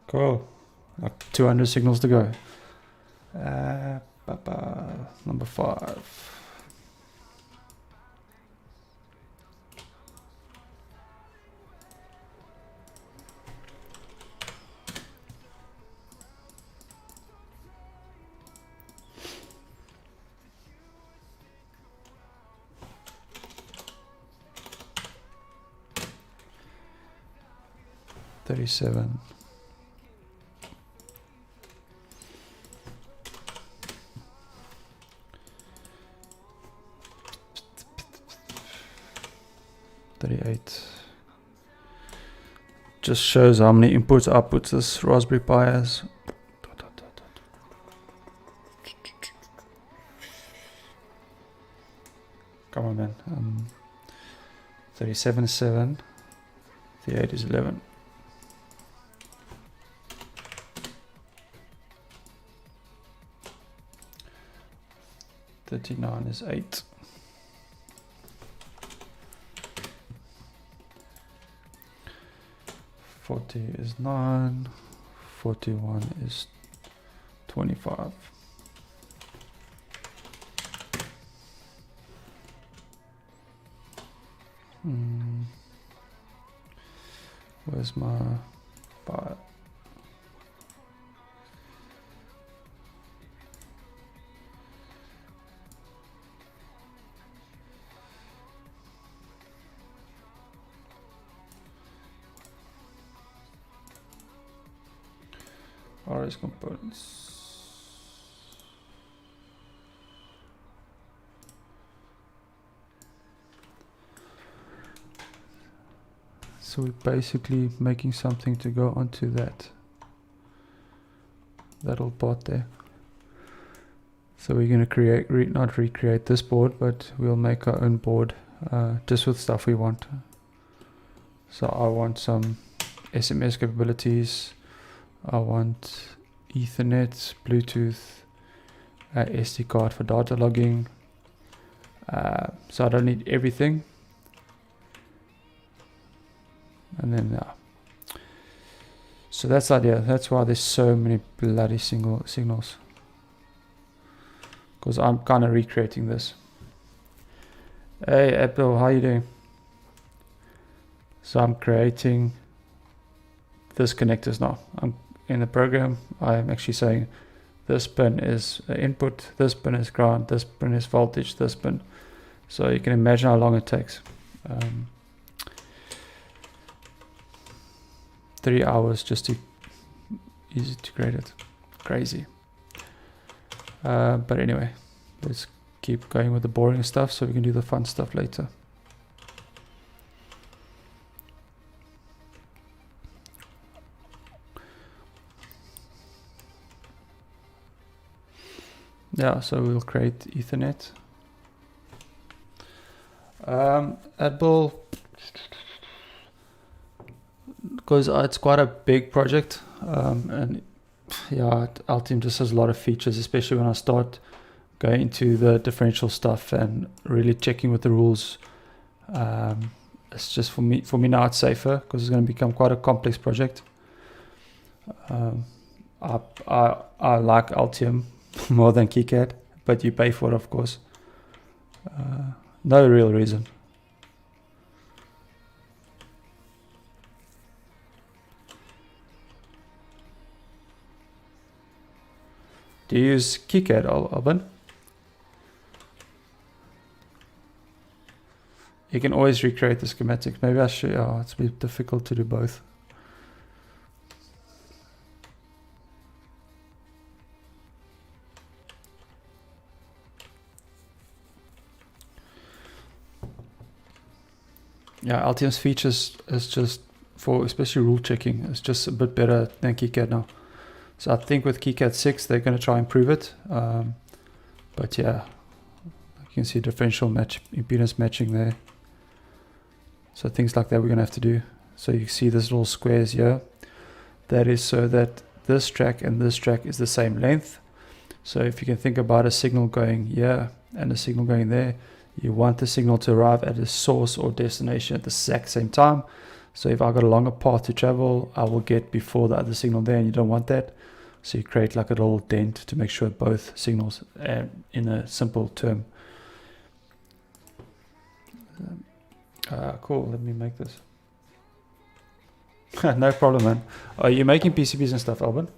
Cool. Like 200 signals to go. Number 5. $37. 38. Just shows how many inputs, outputs this Raspberry Pi has. Come on, man. 37 is 7. 38 is 11. 39 is 8. 40 is 9. 41 is 25. Where's my 5? RS components. So we're basically making something to go onto that little part there. So we're going to create, not recreate this board, but we'll make our own board just with stuff we want. So I want some SMS capabilities. I want Ethernet, Bluetooth, SD card for data logging. So I don't need everything. And then, so that's the idea. That's why there's so many bloody signals. Because I'm kind of recreating this. Hey Apple, how you doing? So I'm creating this connectors now. I'm in the program. I'm actually saying this pin is input, this pin is ground, this pin is voltage, this pin. So you can imagine how long it takes. 3 hours just to easy to create it. Crazy. But anyway, let's keep going with the boring stuff so we can do the fun stuff later. Yeah, so we'll create Ethernet. Adbel, because it's quite a big project, and yeah, Altium just has a lot of features, especially when I start going into the differential stuff and really checking with the rules. It's just for me now it's safer because it's going to become quite a complex project. I like Altium more than KiCad, but you pay for it, of course. No real reason. Do you use KiCad, Alban? You can always recreate the schematics. Maybe I should. Oh, it's a bit difficult to do both. Yeah, Altium's features is just for especially rule checking. It's just a bit better than KiCad now. So I think with KiCad 6 they're going to try and improve it. But yeah, you can see differential impedance matching there. So things like that we're going to have to do. So you see this little squares here. That is so that this track and this track is the same length. So if you can think about a signal going here and a signal going there, you want the signal to arrive at a source or destination at the exact same time. So if I got a longer path to travel, I will get before the other signal there, and you don't want that. So you create like a little dent to make sure both signals in a simple term. Cool, let me make this. No problem, man. Are you making PCBs and stuff, Alban?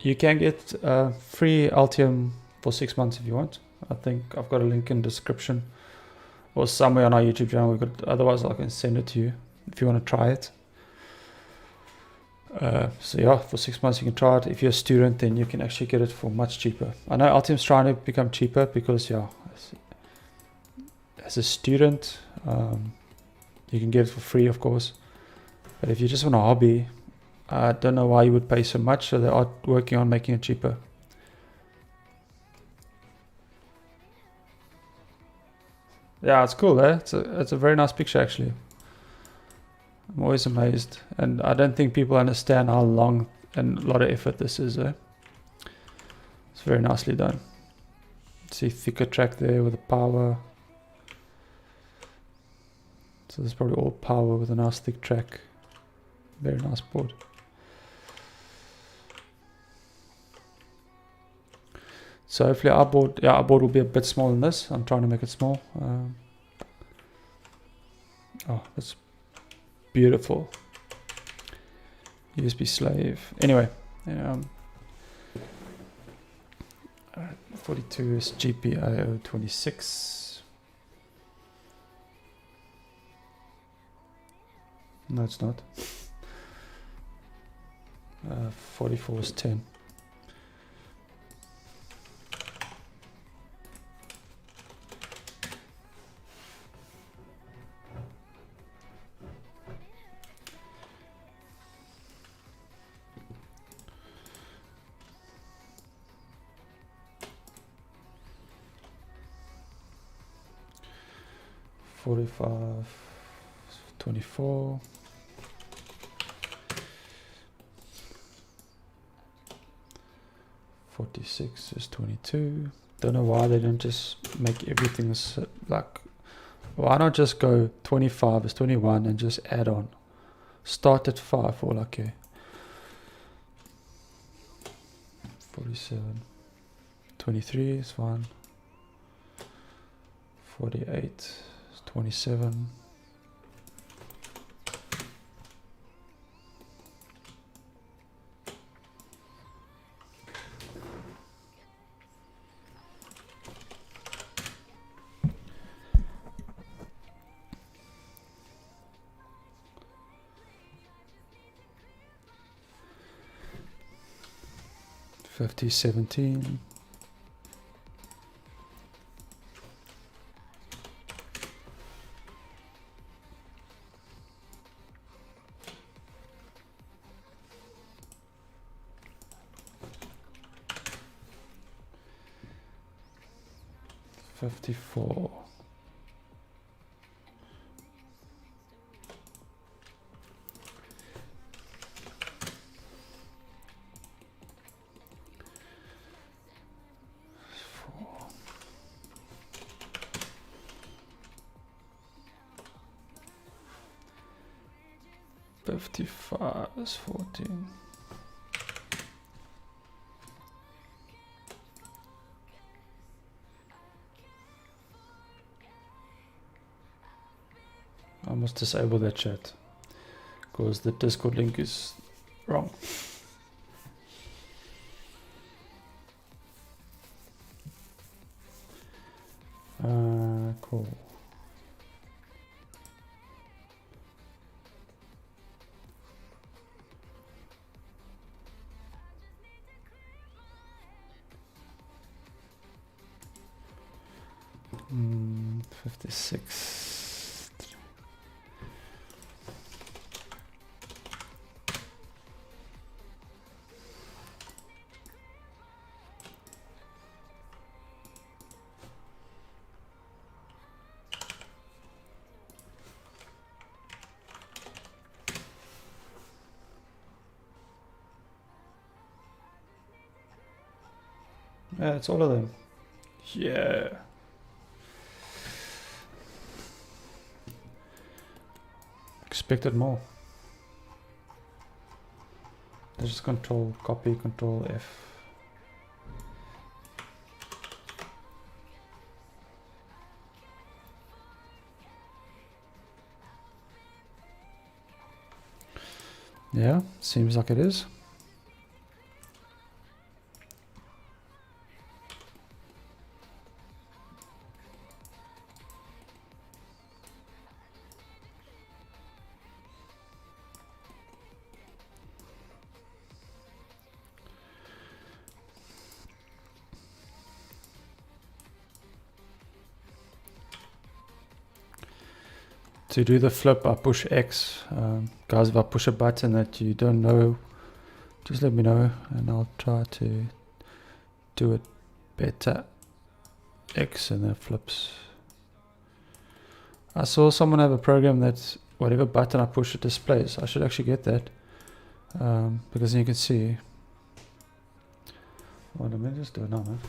You can get free Altium for 6 months if you want. I think I've got a link in the description or somewhere on our YouTube channel. Otherwise I can send it to you if you want to try it. So yeah, for 6 months you can try it. If you're a student, then you can actually get it for much cheaper. I know Altium's trying to become cheaper because yeah, as a student, you can get it for free, of course. But if you just want a hobby, I don't know why you would pay so much. So they are working on making it cheaper. Yeah, it's cool, eh? It's a very nice picture, actually. I'm always amazed, and I don't think people understand how long and a lot of effort this is, eh? It's very nicely done. See, thicker track there with the power. So there's probably all power with a nice thick track. Very nice board. So hopefully our board will be a bit smaller than this. I'm trying to make it small. Oh, that's beautiful. USB slave. Anyway, 42 is GPIO 26. No, it's not. 44 is 10. $45, 24. $46 is 22. Don't know why they don't just make everything like. Why not just go 25 is 21 and just add on? Start at 5 or like a 47. 23 is fine. 48 is 27. $50, 17. $54. $55 is 14. must disable that chat because the Discord link is wrong. Cool. Mm, 56. Yeah, it's all of them. Yeah. Expected more. Let's just control copy, control F. Yeah, seems like it is. To do the flip, I push X. Guys, if I push a button that you don't know, just let me know and I'll try to do it better. X and then flips. I saw someone have a program that whatever button I push it displays. I should actually get that because then you can see. Well, let me just do it now, man.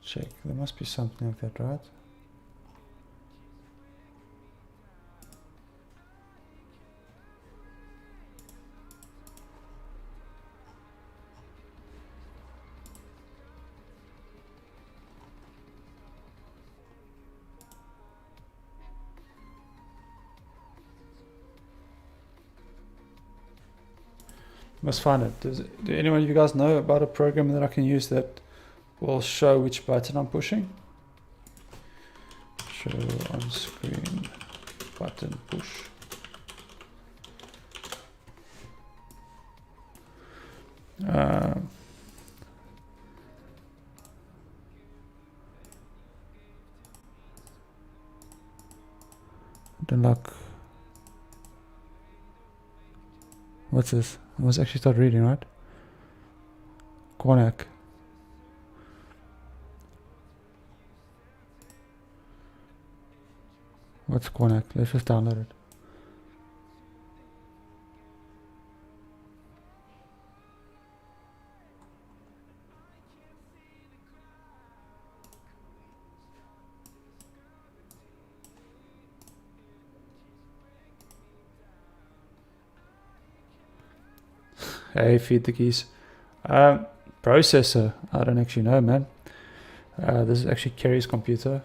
Check. There must be something like that, right? Must find it. Do anyone of you guys know about a program that I can use that will show which button I'm pushing? Show on screen button push. Don't look. What's this? I must actually start reading, right? Quanac. What's Quanac? Let's just download it. Hey, feed the keys. Processor. I don't actually know, man. This is actually Kerry's computer.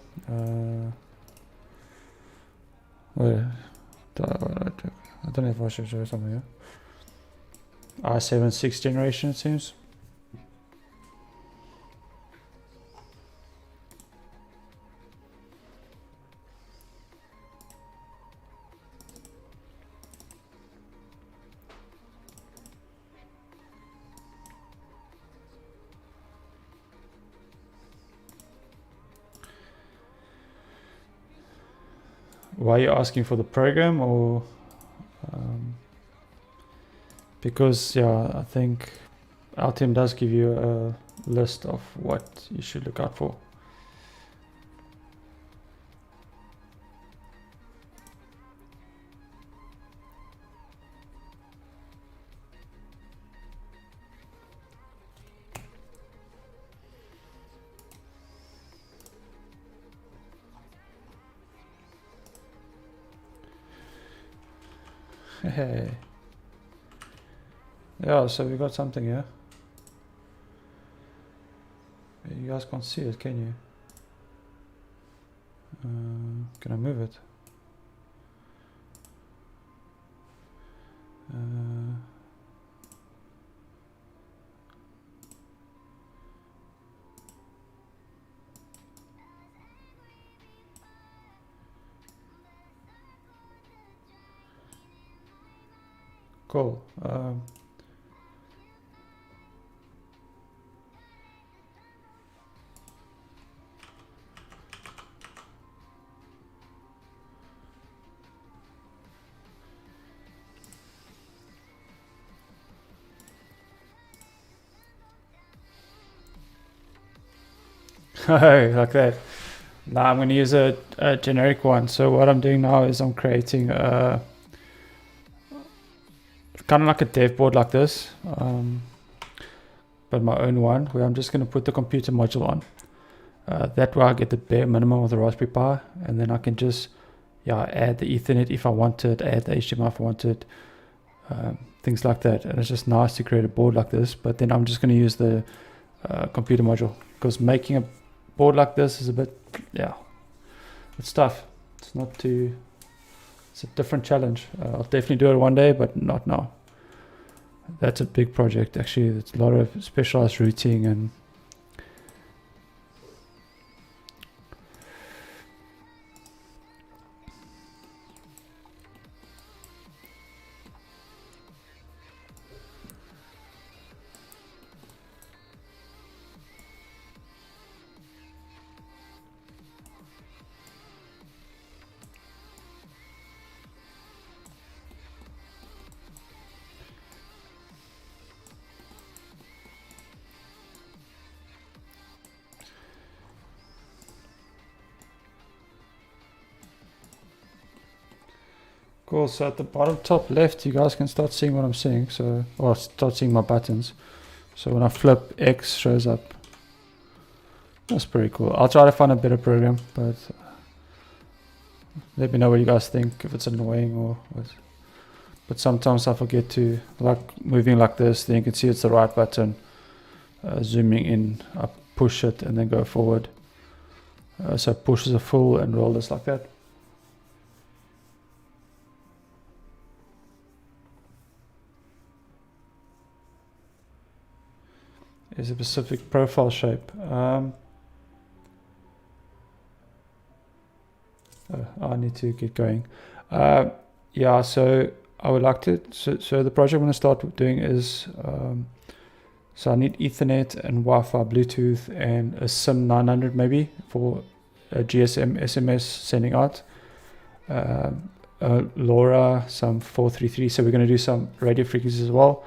Where? I don't know if I should show something here. i7 6th generation, it seems. Why are you asking for the program, or because yeah, I think Altium does give you a list of what you should look out for. Hey. Yeah, so we got something here. You guys can't see it, can you? Can I move it? Cool. Like that. Now I'm going to use a generic one. So what I'm doing now is I'm creating kind of like a dev board like this, but my own one, where I'm just going to put the computer module on. That way I get the bare minimum of the Raspberry Pi, and then I can just add the Ethernet if I wanted, add the HDMI if I wanted, things like that. And it's just nice to create a board like this, but then I'm just going to use the computer module, because making a board like this is a bit, it's tough. It's not too, it's a different challenge. I'll definitely do it one day, but not now. That's a big project actually. It's a lot of specialized routing and cool. So at the bottom top left, you guys can start seeing what I'm seeing. So, or start seeing my buttons. So when I flip, X shows up. That's pretty cool. I'll try to find a better program, but let me know what you guys think, if it's annoying or what. But sometimes I forget to, like moving like this, then you can see it's the right button. Zooming in, I push it and then go forward. So push is a full and roll is like that. Is a specific profile shape. I need to get going. Yeah, so I would like to, so the project I'm going to start doing is, so I need Ethernet and Wi-Fi, Bluetooth, and a SIM 900 maybe for a GSM SMS sending out. LoRa, some 433, so we're going to do some radio frequencies as well.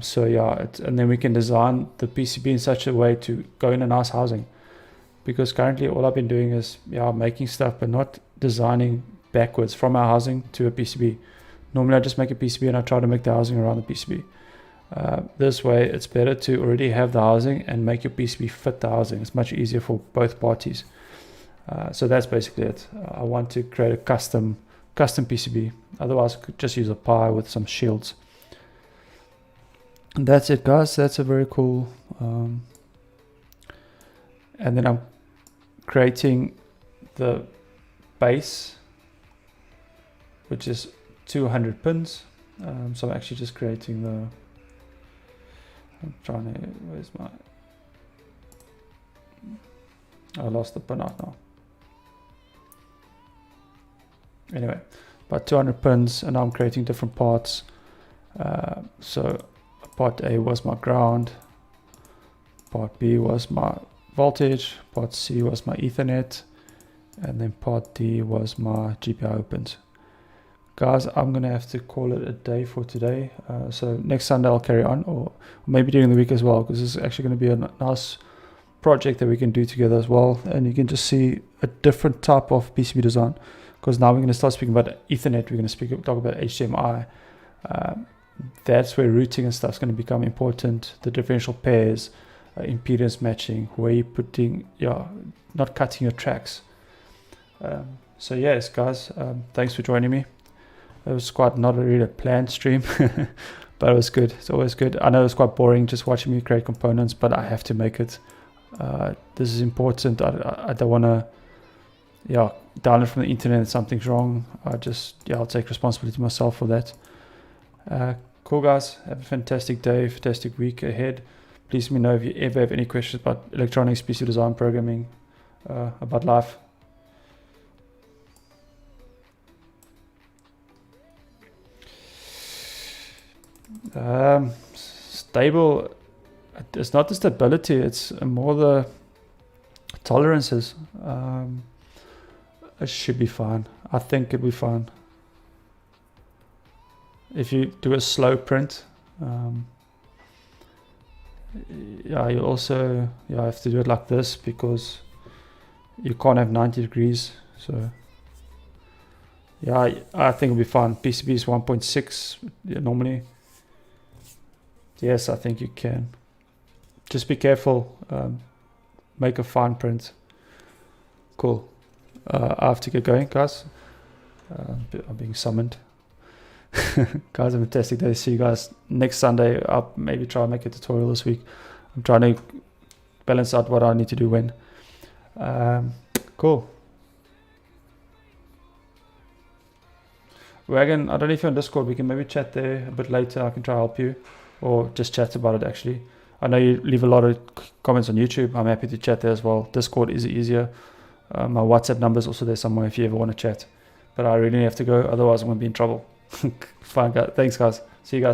So yeah, and then we can design the PCB in such a way to go in a nice housing, because currently all I've been doing is making stuff but not designing backwards from our housing to a PCB. Normally I just make a PCB and I try to make the housing around the PCB. This way it's better to already have the housing and make your PCB fit the housing. It's much easier for both parties. So that's basically it. I want to create a custom PCB. Otherwise I could just use a Pi with some shields. And that's it, guys. That's a very cool. And then I'm creating the base, which is 200 pins. So I'm actually just creating the. I'm trying to. Where's my? I lost the pin out now. Anyway, about 200 pins, and I'm creating different parts. So part A was my ground, part B was my voltage, part C was my Ethernet, and then part D was my GPIO pins. Guys, I'm gonna have to call it a day for today. So next Sunday I'll carry on, or maybe during the week as well, because this is actually going to be a nice project that we can do together as well. And you can just see a different type of PCB design, because now we're going to start speaking about Ethernet. We're going to talk about HDMI. That's where routing and stuff is going to become important. The differential pairs, impedance matching, where you're putting, not cutting your tracks. So yes, guys, thanks for joining me. It was quite not a really planned stream, but it was good. It's always good. I know it's quite boring just watching me create components, but I have to make it. This is important. I don't want to, download from the internet and something's wrong. I'll take responsibility myself for that. Cool, guys. Have a fantastic day, fantastic week ahead. Please let me know if you ever have any questions about electronics, PC design, programming, about life. Stable, it's not the stability, it's more the tolerances. It should be fine. I think it'll be fine. If you do a slow print, you also have to do it like this because you can't have 90 degrees. So I think it'll be fine. PCB is 1.6 normally. Yes, I think you can. Just be careful. Make a fine print. Cool. I have to get going, guys. I'm being summoned. Guys, have a fantastic day. See you guys next Sunday. I'll maybe try and make a tutorial this week. I'm trying to balance out what I need to do when. Cool. Wagon, I don't know if you're on Discord. We can maybe chat there a bit later. I can try to help you. Or just chat about it, actually. I know you leave a lot of comments on YouTube. I'm happy to chat there as well. Discord is easier. My WhatsApp number is also there somewhere if you ever want to chat. But I really have to go. Otherwise, I'm going to be in trouble. Fine, guys. Thanks, guys. See you guys next